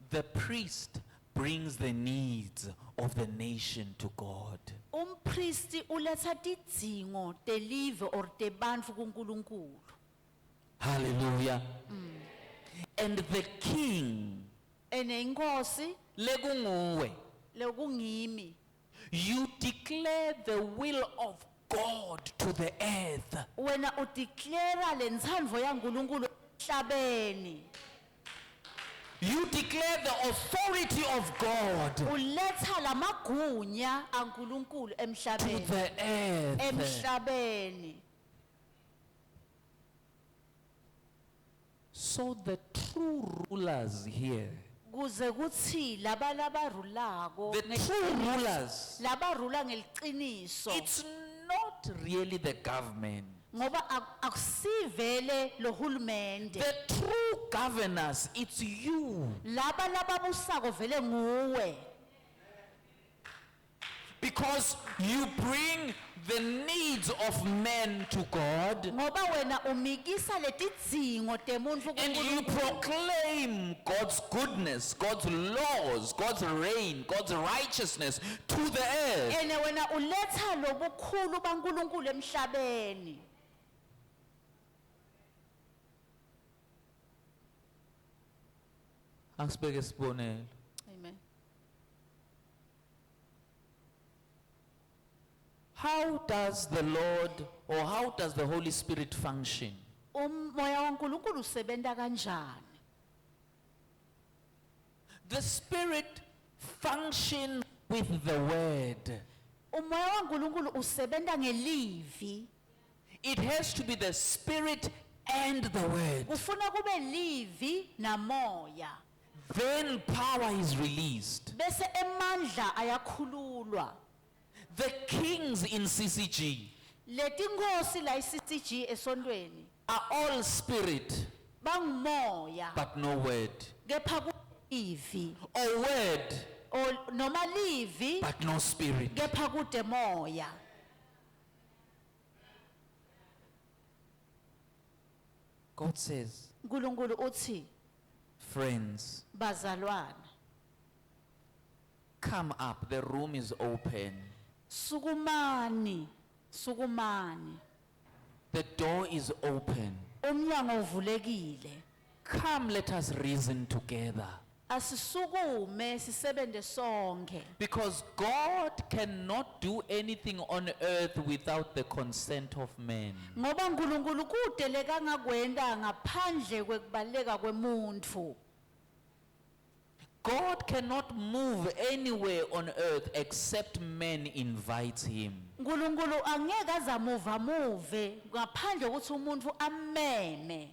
The priest brings the needs of the nation to God. Umpristi uletha tidzingo telive or tebantfu kuNkulunkulu. Hallelujah. And the king, Ene inkosi lekunguwe, lekungimi. you declare the will of God to the earth. Wena udeclare lentsandvo yaNkulunkulu emhlabeni. You declare the authority of God Uletha lamagunya aNkulunkulu to emhlabeni. the earth. Emhlabeni. So the true rulers here, Kuze kuthi laba labarulako the true rulers, labarula ngeliqiniso it's not really the government. ngoba akusivele lohulumende. The true governors, it's you. Laba lababusako vele nguwe. Because you bring the needs of men to God Ngoba wena umikisa letidzingo temuntfu and you kuNkulunkulu. proclaim God's goodness, God's laws, God's reign, God's righteousness to the earth. Ene wena uletha lobukhulu baNkulunkulu emhlabeni. Asibeke isibonelo. Amen. How does the Lord or how does the Holy Spirit function? Umoya waNkulunkulu usebenta kanjani? The Spirit functions with the word. Umoya waNkulunkulu usebenta ngelivi. It has to be the Spirit and the word. Kufuna kube livi namoya. Then power is released. Bese emandla ayakhululwa. The kings in CCG Letinkosi la iCCG esontweni are all spirit, bangumoya but no word. kepha kulivi Or word, or noma livi but no spirit. kepha kude moya. God says, uNkulunkulu uthi friends, bazalwane come up. The room is open. sukumani The door is open. umnyango uvulekile. Come, let us reason together. Asisukume sisebente sonke Because God cannot do anything on earth without the consent of men. ngoba uNkulunkulu kude lekangakwenda ngaphandle kwekubaleka kwemuntfu. God cannot move anywhere on earth except men invite him. uNkulunkulu angeke azamuva muve ngaphandle ukuthi umuntu ameme.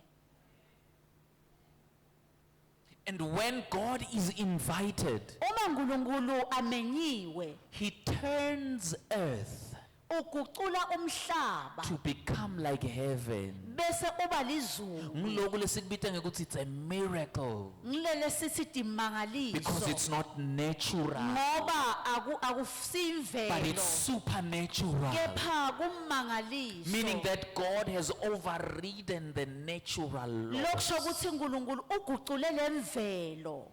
And when God is invited, Uma uNkulunkulu amenyiwe, he turns earth ugucula umhlaba to become like heaven. bese uba lizulu. Ngiloku lesikubita ngekuthi it's a miracle Ngilele sithi because dimangaliso. it's not natural Ngoba but akusimvelo. it's supernatural. Kepha kumangaliso. Meaning that God has overridden the natural Lokusho laws. ukuthi uNkulunkulu ugucule lemvelo.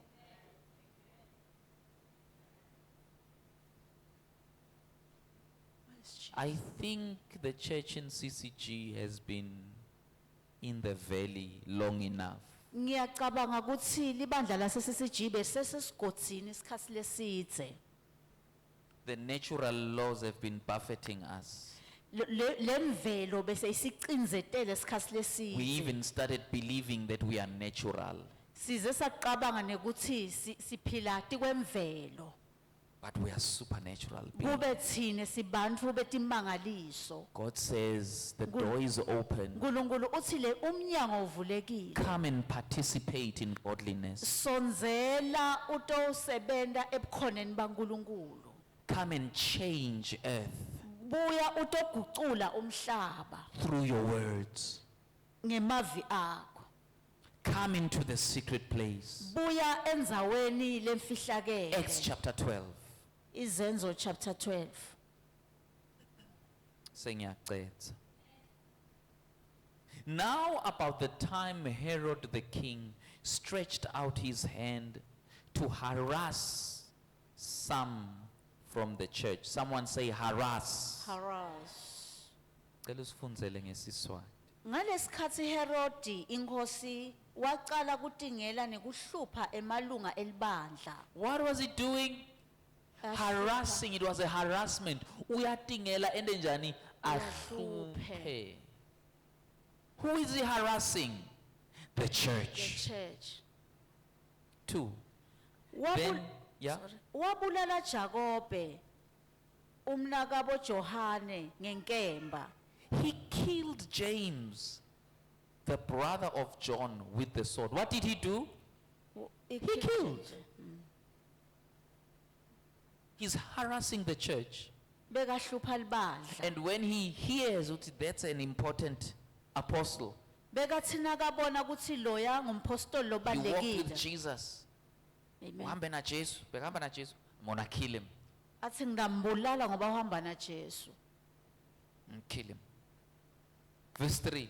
I think the church in CCG has been in the valley long enough. Ngiyacabanga ukuthi libandla lasesisijibe sesesigodini isikhathi lesidze. The natural laws have been buffeting us. Lemvelo bese isicinzetele isikhathi We lesidze. even started believing that we are natural, Size saqabanga nekuthi siphila kwemvelo. but we are supernatural beings. Kube thine sibantfu betimangaliso. God says the door is open. uNkulunkulu uthi le umnyango uvulekile. Come and participate in godliness. Sonzela utosebenta ebukhoneni baNkulunkulu. Come and change earth Buya utogucula umhlaba through your words. ngemavi akho. Come into the secret place. Buya endzaweni lemfihlakele. Acts chapter 12. Izenzo chapter 12. Sengiyacetha. Now about the time Herod the king stretched out his hand to harass some from the church. Someone say harass. Harass. Cela usifundzele ngeSiswati. Ngalesikhathi Herodi inkosi waqala kutingela nekuhlupha emalunga elibandla. What was he doing? Harassing. It was a harassment. Uyatingela ende njani ahluphe. Who is he harassing? The The church. church. 2. Wabu- Then, yeah. Sorry. Wabulala Jakobe umnakabo Johane ngenkemba. He killed James, the brother of John, with the sword. What did he do? He killed. He's harassing the church. Bekahlupha libandla. And when he hears ukuthi that's an important apostle, Bekathina kabona ukuthi loya ngumpostoli he walked with lobalekile. Jesus. Amen. Uhambe na Jesu, bekahamba na Jesu. I'm gonna kill him. Athi ngidambulala ngoba uhamba na Jesu. Kill him. Verse 3.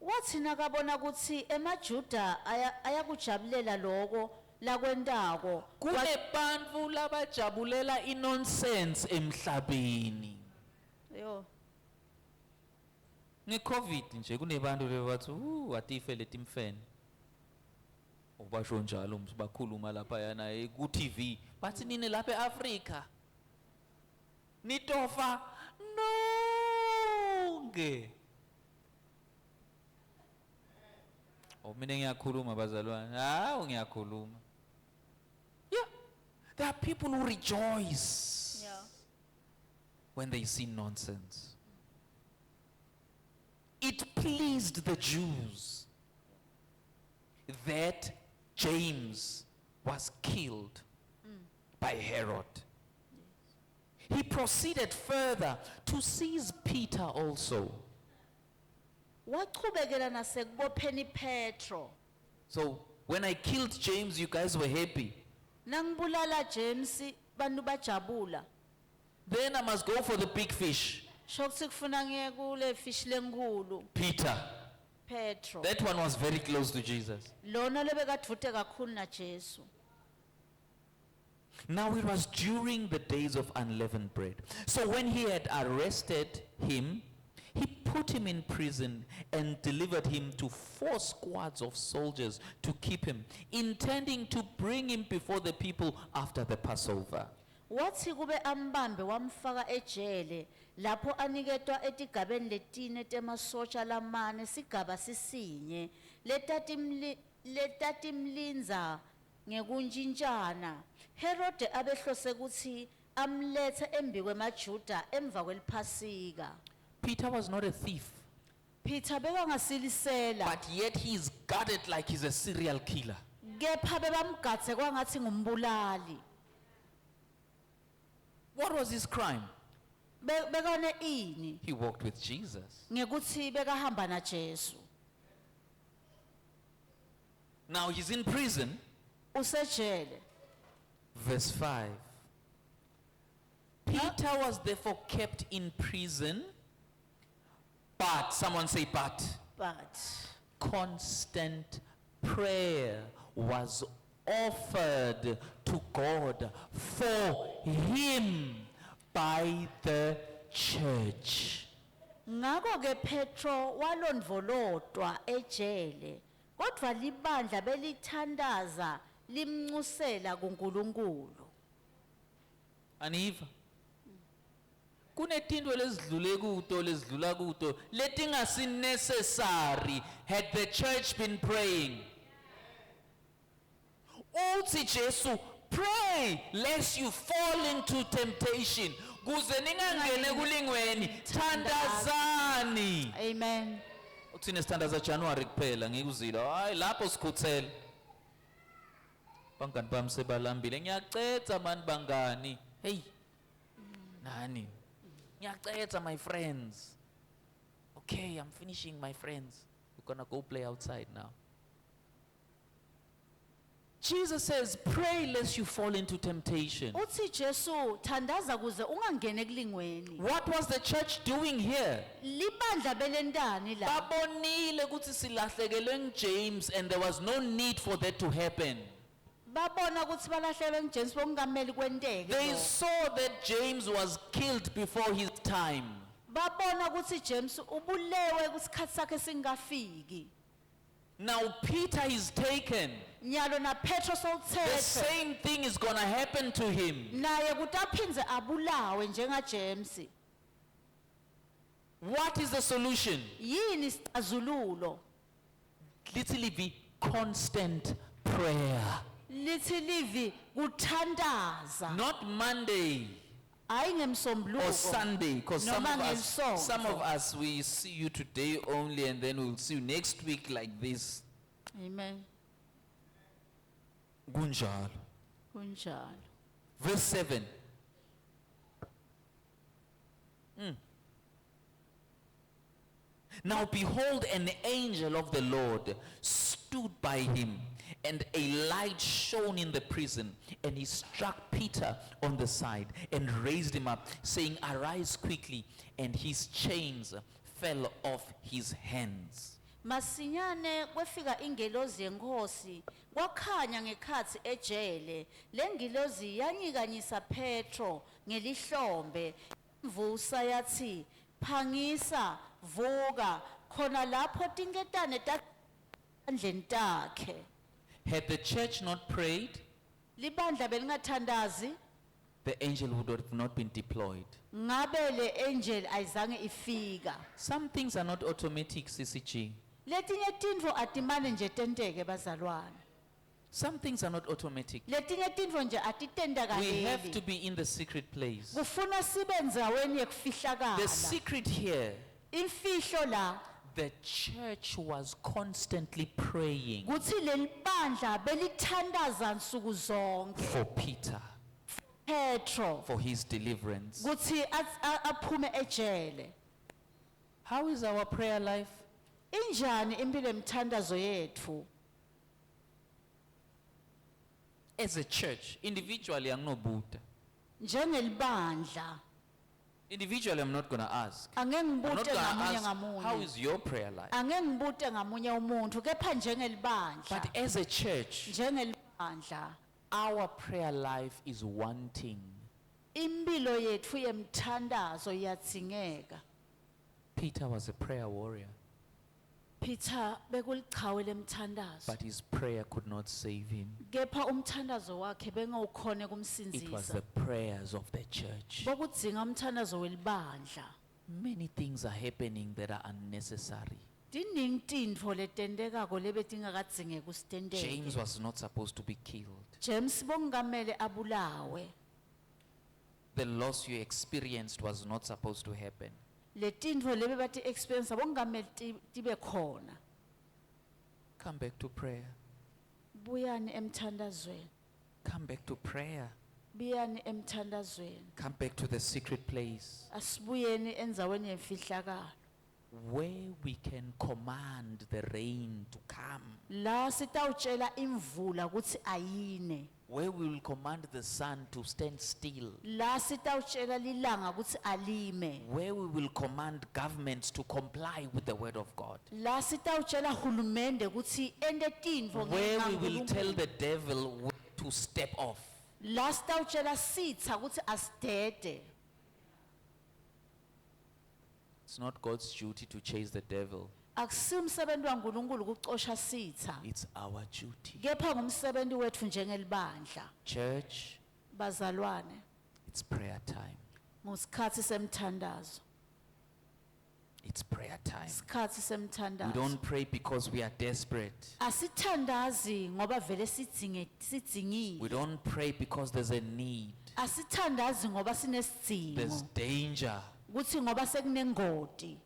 Wathina kabona ukuthi emaJuda ayakujabulela lokho lakwentako. Kunebantfu labajabulela inonsense emhlabeni. Yo. Nge-COVID nje kunebantu bebathi atife letimfene. Ubasho njalo bakhuluma lapha yana ku TV. Bathi nini lapha eAfrika? Nitofa nonke. Mina ngiyakhuluma bazalwane. Hawu ngiyakhuluma. Yeah. There are people who rejoice Yeah. when they see nonsense. It pleased the Jews that James was killed by Herod. He proceeded further to seize Peter also. Waqhubekela nasekubopheni Petro. So when I killed James, you guys were happy. Nangibulala James bantu bajabula. Then I must go for the big fish, Shokuthi kufuna ngiye kule fish lenkulu Peter. Petro. That one was very close to Jesus. Lona lebekadvute kakhulu na Jesu. Now it was during the days of unleavened bread. So when he had arrested him, he put him in prison and delivered him to 4 squads of soldiers to keep him, intending to bring him before the people after the Passover. Wathi kube ambambe wamfaka ejele lapho aniketwa etigabeni letine temasotsha lamane sigaba sisinye letatimlinza ngekunjintshana. Herode abehlose ukuthi amlethe embi kwemaJuda emva kweliphasika. Peter was not a thief, Peter bekangasilisela but yet he is guarded like he's a serial killer. kepha bebamgadze kwangathi ngumbulali. What was his crime? Bekone ini He walked with Jesus. ngekuthi bekahamba na Jesu. Now he's in prison. Usejele. Verse 5. Peter was therefore kept in prison, but, someone say but, But constant prayer was offered to God for him by the church. ngako ke Petro walondvolotwa ejele kodwa libandla belithandaza limncusela kuNkulunkulu. Aniva? Kunetinto lezidlula kuto letingasi necessary had the church been praying. Uthi Jesu, pray lest you fall into temptation. Kuze ningangene kulingweni, thandazani. Amen. Uthini sithandaza January kuphela ngikuzila. Hayi lapho sikhuthele. Bangani bami sebalambile. Ngiyacetha mani bangani. Hey. Nani? Ngiyacetha my friends. Okay, I'm finishing my friends. We're gonna go play outside now. Jesus says, pray lest you fall into temptation. Uthi Jesu thandaza kuze ungangene kulingweni. What was the church doing here? Libandla belendani la. Babonile ukuthi silahlekelwe ngu-James and there was no need for that to happen. Babona ukuthi balahlekelwe nguJesu bokungameli kwenteke. They lokho. saw that James was killed before his time. Babona ukuthi James ubulewe kusikhathi sakhe singafiki. Now Peter is taken. Nyalo na Petro The sowuthethe. same thing is going to happen to him. Naye kuti aphinze abulawe njenga James. What is the solution? Yini isixazululo? Literally be constant prayer. Lithi livi kuthandaza. Not Monday Hayi or ngemsombuluko. Sunday, because some Noma of us, ngeSonto. some of us, we see you today only and then we'll see you next week like this. Amen. Kunjalo. Kunjalo. Verse 7. Now behold, an angel of the Lord stood by him, and a light shone in the prison, and he struck Peter on the side and raised him up, saying, arise quickly, and his chains fell off his hands. Masinyane kwefika ingelozi yenkosi kwakhanya ngekhathi ejele lengilozi yanyikanyisa Petro ngelihlombe imvusa yathi phangisa vuka khona lapho tinketane tandleni takhe. Had the church not prayed, Libandla belingathandazi the angel would have not been deployed. ngabe le angel ayizange ifika. Some things are not automatic, CCG. Letinye tintfo atimane nje tenteke bazalwane. Some things are not automatic. Letinye tintfo nje We have to atitendakaleli. be in the secret place. Kufuna sibe ndzaweni The yekufihlakala. secret here, Imfihlo la the church was constantly praying kutsi leli bandla belithandaza nsuku zonke. for Peter, Petro for his deliverance. kutsi aphume ejele. How is our prayer life? Injani impilo emthandazo yethu? As a church, individually, I'm not Buddha. Njengelibandla Individually, I'm not going to ask. angeke I'm not ngibute going to ngamunye ask, how ngamunye. is your prayer life? Angeke ngibute ngamunye umuntu kepha njengelibandla. But as a church, Njengelibandla our prayer life is wanting. impilo yethu yemthandazo iyadzingeka. Peter was a prayer warrior, Peter bekulichawe lemthandazo. but his prayer could not save him. Kepha umthandazo wakhe bengawukhone It was kumsinzisa. the prayers of the church. Bokudzinga umthandazo welibandla. Many things are happening that are unnecessary. Tiningi tintfo letentekako lebetingakadzingeka kusitenteke. James was not supposed to be killed. James bongamele abulawe. The loss you experienced was not supposed to happen. Letintfo lebe bati experience bongamele tibe khona. Come back to prayer. buyani emthandazweni, Come back to prayer. buyani emthandazweni, Come back to the secret place asibuyeni enzaweni yemfihlakalo. where we can command the rain to come, La sitawutshela imvula ukuthi ayine. where we will command the sun to stand still, La sitawutshela lilanga ukuthi alime. where we will command governments to comply with the word of God, La sitawutshela hulumende ukuthi ende tintfo where ngenxa we will tell kaNkulunkulu. the devil where to step off. La sitawutshela sitha ukuthi asidede. It's not God's duty to chase the devil. Akusiyo umsebenzi waNkulunkulu ukucosha sitha. It's our duty. Kepha ngumsebenzi wethu njengelibandla. Church, Bazalwane, it's prayer time. ngusikhathi semthandazo. It's prayer time. Isikhathi We semthandazo. don't pray because we are desperate. Asithandazi ngoba vele sidzingile. We don't pray because there's a need. Asithandazi ngoba There's sinesidingo. danger. Kuthi ngoba sekunengoti.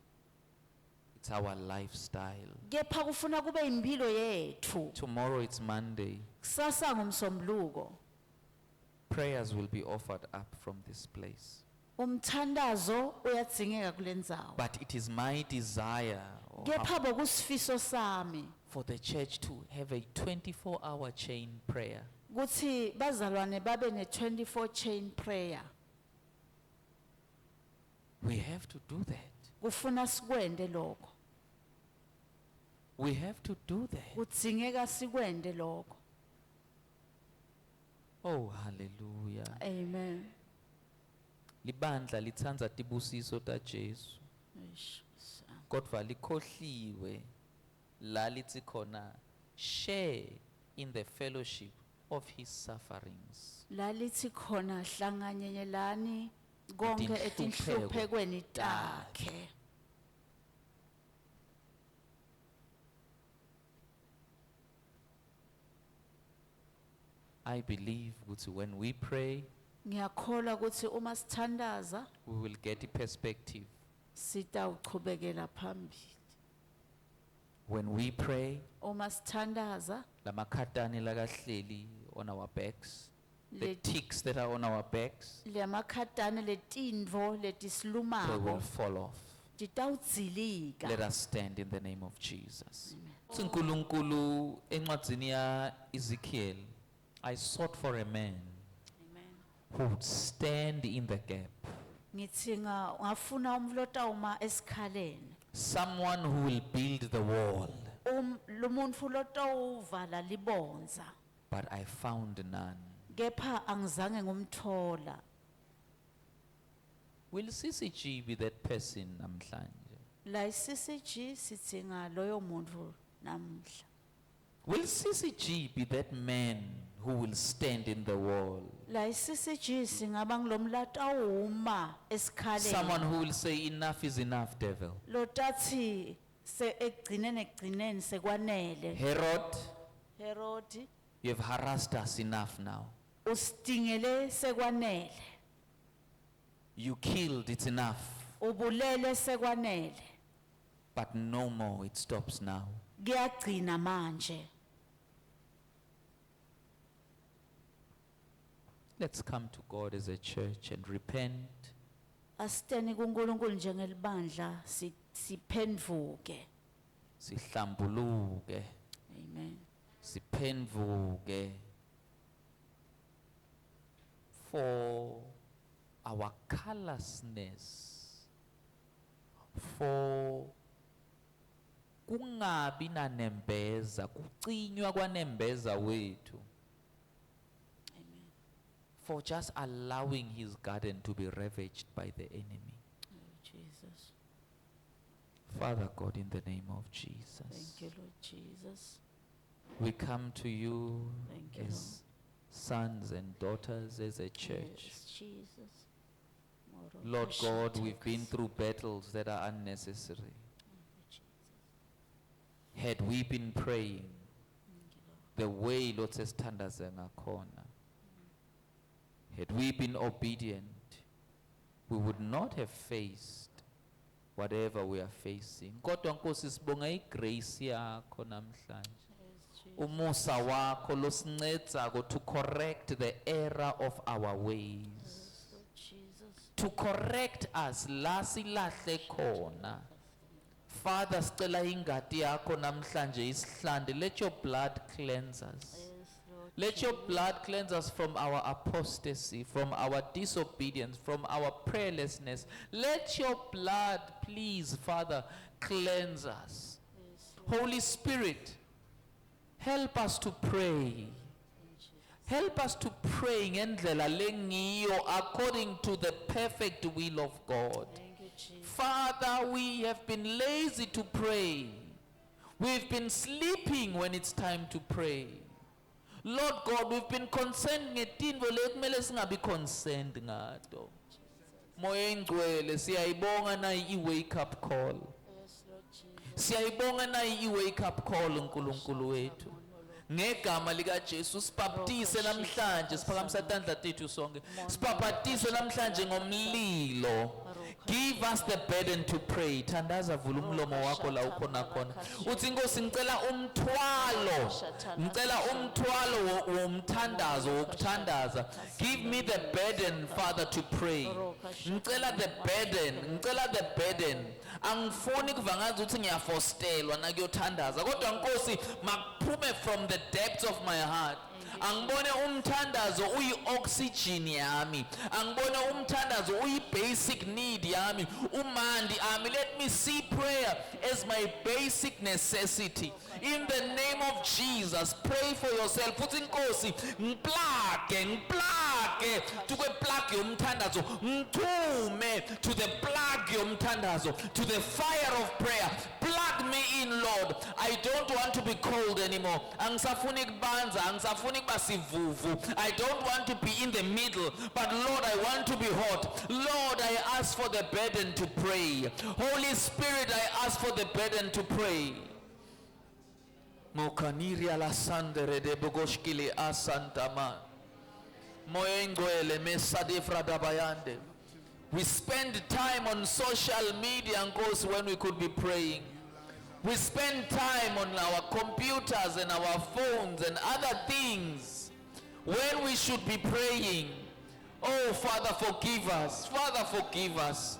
It's our lifestyle. Kepha kufuna kube impilo yethu. Tomorrow it's Monday. Kusasa ngumsombuluko. Prayers will be offered up from this place. Umthandazo uyadzingeka kulendzawo. But it is my desire or Kepha bokusifiso sami for the church to have a 24-hour chain prayer. kuthi bazalwane babe ne 24 chain prayer. We have to do that. Kufuna sikwende lokho. We have to do that. Kudzingeka sikwende lokho. Oh, hallelujah. Amen. Libandla litsanza tibusiso ta Jesu. Eish, Kodwa likhohliwe la lithi khona share in the fellowship of his sufferings. Lalithi khona hlanganyelani konke Etinhlupheko etinhluphekweni takhe. I believe ukuthi when we pray, Ngiyakholwa ukuthi uma sithandaza we will get a perspective. sitawuchubekela phambili. When we pray, Uma sithandaza lamakhatani lakahleli on our backs, the Le- ticks that are on our backs, lemakhatane letindvo they will letisilumako fall off. titawudzilika. Let us stand in the name of Jesus. uNkulunkulu encwadzini ya Ezekiel, I sought for a man Amen. who would stand in the gap. Ngithi ngafuna umlotawuma esikhaleni. Someone who will build the wall, Lumuntu lotawuvala libonza. but I found none. Kepha angizange ngumthola. Will CCG be that person namhlanje? La iCCG sitsinga loyo muntu namhla. Will CCG be that man who will stand in the wall? La iCCG singaba ngilomlatawuma esikhaleni. Someone who will say enough is enough, devil. Lotathi se ekugcineni sekwanele. Herod You have harassed us enough now. ustingele sekwanele. You killed, it's enough. Ubulele sekwanele. But no more, it stops now. Kuyagcina manje. Let's come to God as a church and repent. Asiteni kuNkulunkulu njengelibandla siphendvuke. Sihlambuluke, Amen. siphendvuke for our callousness, for kungabi nanembeza, kucinywa kwanembeza wethu, Amen. for just allowing his garden to be ravaged by the enemy. Oh, Jesus. Father God, in the name of Jesus, Thank you, Lord Jesus. we come to you Thank you, as sons and daughters, as a church. Yes, Jesus. Lord God, we've been through battles that are unnecessary. Had we been praying the way Lord says thandaza ngakhona, had we been obedient, we would not have faced whatever we are facing. Kodwa Nkosi sibonga igrace yakho namhlanje. umusa wakho losincedzako to correct the error of our ways, Lord Jesus. to correct us la silahle khona. Father, sicela ingati yakho namhlanje isihlande. Let your blood cleanse us. Yes, Lord Let your Jesus. blood cleanse us from our apostasy, from our disobedience, from our prayerlessness. Let your blood, please, Father, cleanse us. Yes, Lord. Holy Spirit, help us to pray. In Jesus. Help us to pray ngendlela lengiyo according to the perfect will of God. Thank you, Jesus. Father, we have been lazy to pray. We've been sleeping when it's time to pray. Lord God, we've been concerned ngetintfo lekumele singabi concerned ngato. Moya Ngcwele, siyayibonga nayi i-wake up call. Yes, Lord Jesus. Siyayibonga nayi i-wake up call uNkulunkulu wethu. Ngegama lika Jesu sibaptise namhlanje siphakamisa tandla tethu sonke. Sibaptise namhlanje ngomlilo. Give us the burden to pray. Thandaza vula umlomo wakho la ukhona khona. Uthi Nkosi ngicela umthwalo. Ngicela umthwalo womthandazo wokuthandaza. Give me the burden, Father, to pray. Ngicela the burden, ngicela the burden. Angifuni kuvangaza ukuthi ngiyafostelwa nakuyothandaza. Kodwa Nkosi makuphume from the depths of my heart. Angibone umthandazo uyi-oxygen yami. Angibone umthandazo uyi-basic need yami. Umandi ami, let me see prayer as my basic necessity. In the name of Jesus, pray for yourself. Futhi Nkosi, ngiplage to the plug yomthandazo. Ngithume to the plug yomthandazo, to the fire of prayer. Plug me in, Lord. I don't want to be cold anymore. Angisafuni kubanza, angisafuni kuba sivuvu. I don't want to be in the middle, but Lord, I want to be hot. Lord, I ask for the burden to pray. Holy Spirit, I ask for the burden to pray. Mokaniri ala sandere de bogoshkili asantama. Moya Ngcwele mesade fradabayande. We spend time on social media, Nkosi, when we could be praying. We spend time on our computers and our phones and other things when we should be praying. Oh, Father, forgive us. Father, forgive us.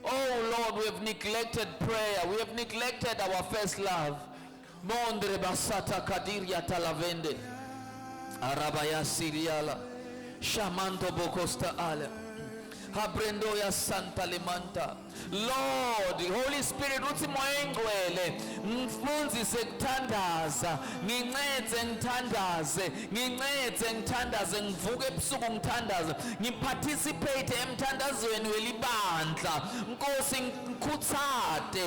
Oh, Lord, we have neglected prayer. We have neglected our first love. Mondre basata kadiria talavende. Arabaya siriala. Shamanto bokosta ale. Habrendo ya Santa Limanta. Lord, Holy Spirit, uthi Moya Ngcwele, ngifundise ukuthandaza, ngincede ngithandaze, ngivuke ebusuku ngithandaze, ngiparticipate emthandazweni welibandla. Nkosi, ngikhutsate.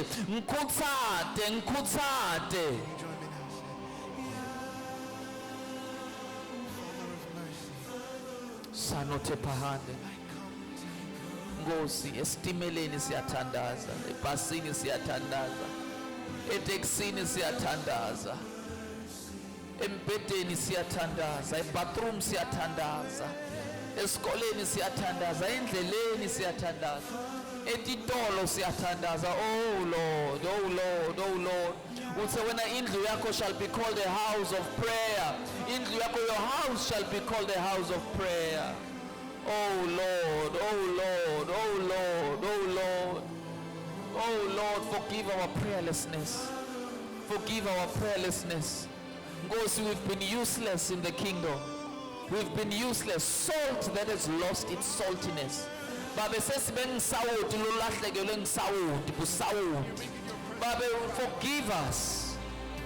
Sanote pahande. Nkosi, esitimeleni siyathandaza, ebhasini siyathandaza, eteksini siyathandaza, embhedeni siyathandaza, ebathroom siyathandaza, esikoleni siyathandaza, endleleni siyathandaza, etitolo siyathandaza. Oh Lord, oh Lord, oh Lord. Uthe wena indlu yakho shall be called a house of prayer. Indlu yakho, your house shall be called a house of prayer. Oh Lord, oh Lord, oh Lord, oh Lord. Oh Lord, forgive our prayerlessness. Forgive our prayerlessness. Nkosi, we've been useless in the kingdom. We've been useless. Salt that has lost its saltiness. Babe sesibe ngisawuti lolahlekelwe ngisawuti busawuti. Babe, forgive us.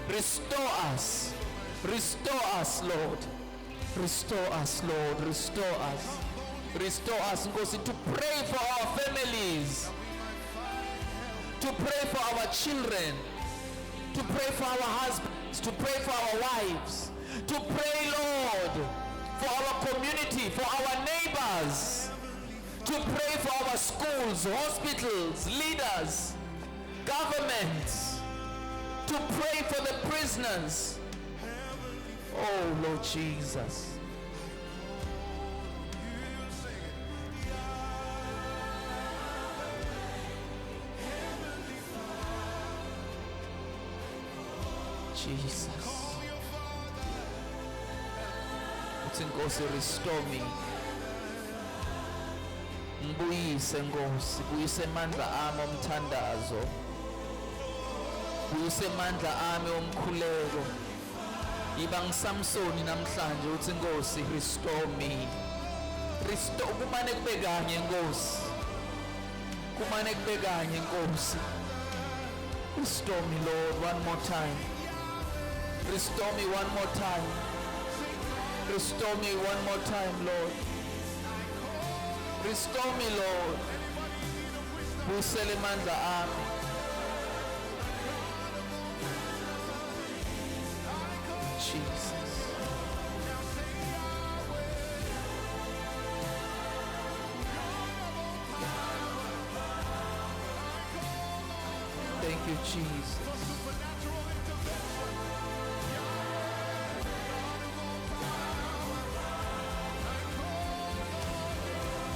Restore us. Restore us, Lord. Restore us, Lord. Restore us. Restore us, Nkosi, to pray for our families, to pray for our children, to pray for our husbands, to pray for our wives, to pray, Lord, for our community, for our neighbors, to pray for our schools, hospitals, leaders, governments, to pray for the prisoners. Oh, Lord Jesus. Jesus. uthi Nkosi restore me. Ngibuyise Nkosi, buyise amandla ami omthandazo. Buyise amandla ami omkhuleko. Iba ngiSamsoni namhlanje uthi Nkosi restore me. Restore kumane kube kanye Nkosi. Kumane kube kanye Nkosi. Restore me Lord one more time. Restore me one more time. Restore me one more time Lord. Restore me Lord. Buyisele amandla ami. Jesus. Thank you, Jesus.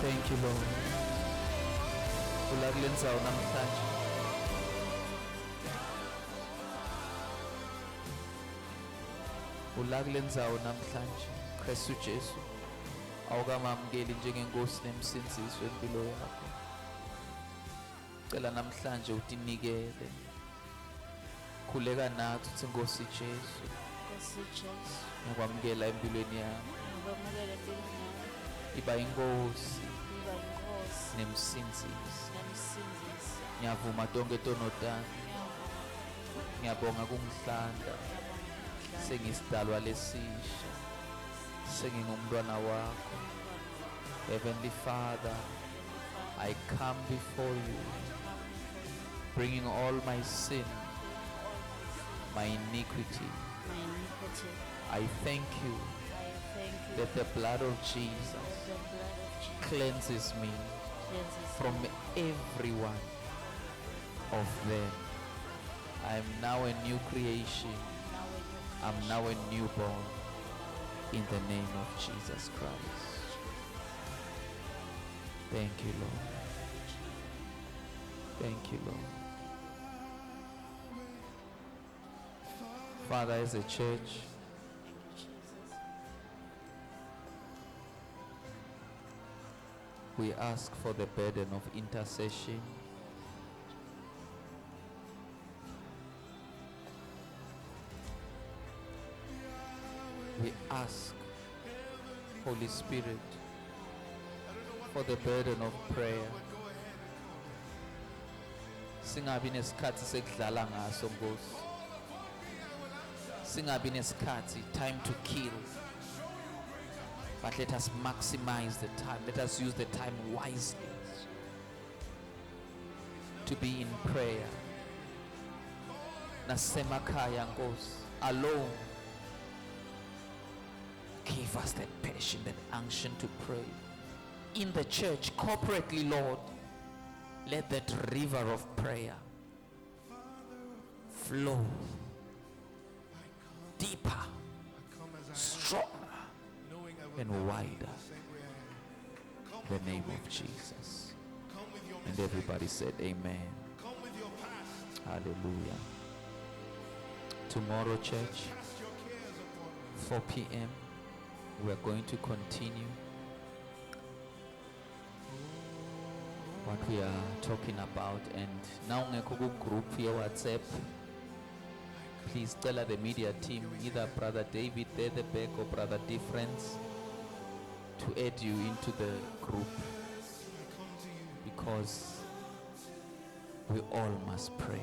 Thank you, Lord. Ula kule ndzawo namhlanje. Ula kule ndzawo namhlanje. Kristu Jesu. Awukamamukeli njengenkosi nemsinziso empilo yakho. Cela namhlanje utinikele. Khuleka nathi uthi Nkosi Jesu. Nkosi Jesu. Ngikwamukela empilweni yami. Ngibamukela empilweni yami. Iba inkosi Iba inkosi nemsinzisi. nemsindisi. Ngiyavuma tonke tono tami. Ngiyabonga kungihlanda. Sengisidalwa lesisha. Sengingumntwana wakho. Heavenly Father, I come before you, bringing all my sin, my iniquity. My iniquity. I thank you I thank you that the blood of Jesus that the blood of Jesus cleanses me cleanses from me. every one of them. I am now a new creation. Now when you I'm now a newborn in the name of Jesus Christ. Thank you, Lord. Thank you, Lord. Father, as a church, Jesus. we ask for the burden of intercession. We ask, Holy Spirit, for the burden of prayer. Singabi nesikhathi sekudlala ngaso Nkosi. Singabi nesikhathi time to kill. But let us maximize the time. Let us use the time wisely to be in prayer. Nasemakhaya Nkosi, alone. Give us that passion, that unction to pray. In the church, corporately, Lord, let that river of prayer flow deeper, stronger, and wider. In the name of Jesus. And everybody said amen. Hallelujah. Tomorrow, church, 4 p.m., we are going to continue what we are talking about. And now ngekho group here WhatsApp. Please tell the media team, either Brother David there at the back or Brother Difference, to add you into the group, because we all must pray.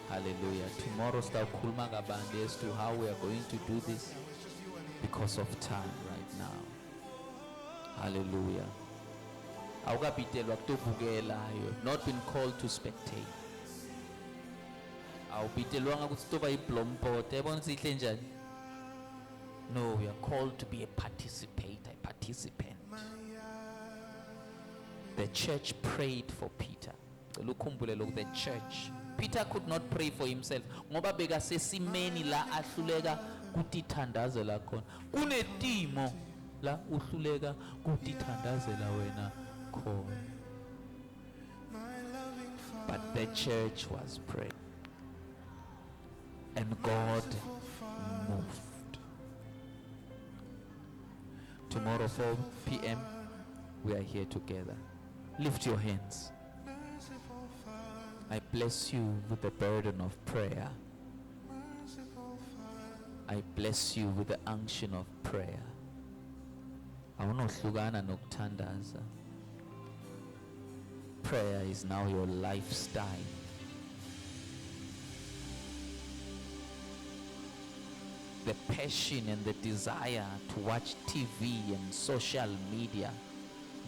Hallelujah. Tomorrow sitawukhuluma kabanzi as to how we are going to do this because of time right now. Hallelujah. Awukabhitelwa kutobukela. You have not been called to spectate. Awubhitelwanga ukuthi toba iblompoto. Yabona sihle njani? No, we are called to be a participant. The church prayed for Peter. The church. Peter could not pray for himself. Ngoba bekasesimeni la ahluleka kutithandazela khona. Kunetimo la uhluleka kutithandazela wena khona. But the church was praying. And God moved. Tomorrow 4 p.m. we are here together. Lift your hands. I bless you with the burden of prayer. I bless you with the unction of prayer. Awunohlukana nokuthandaza. Prayer is now your lifestyle. The passion and the desire to watch TV and social media,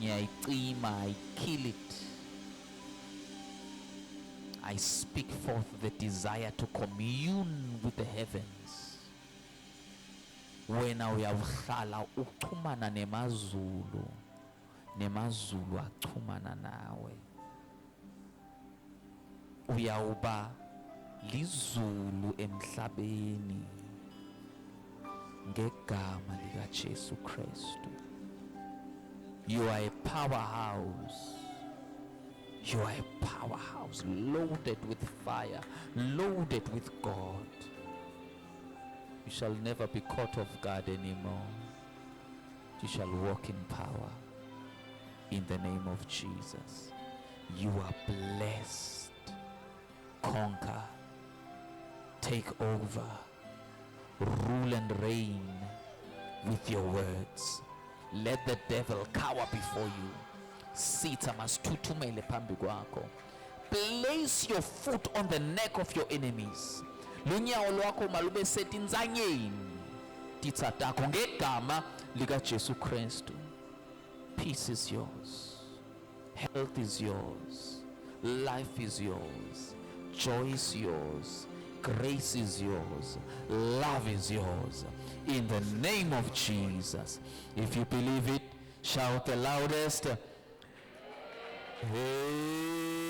I kill it. I speak forth the desire to commune with the heavens. Wena uyawuhlala uxhumana nemazulu, nemazulu axhumana nawe. Uyawuba lizulu emhlabeni ngegama lika Jesu Kristu. You are a powerhouse. You are a powerhouse loaded with fire, loaded with God. You shall never be caught off guard anymore. You shall walk in power in the name of Jesus. You are blessed. Conquer. Take over. Rule and reign with your words. Let the devil cower before you. Sita masitutumele phambi kwakho. Place your foot on the neck of your enemies. Lunyawo lwakho malube setinzanyeni titsatakho ngegama lika Jesu Kristu. Peace is yours. Health is yours. Life is yours. Joy is yours. Grace is yours. Love is yours. In the name of Jesus. If you believe it, shout the loudest. Hey.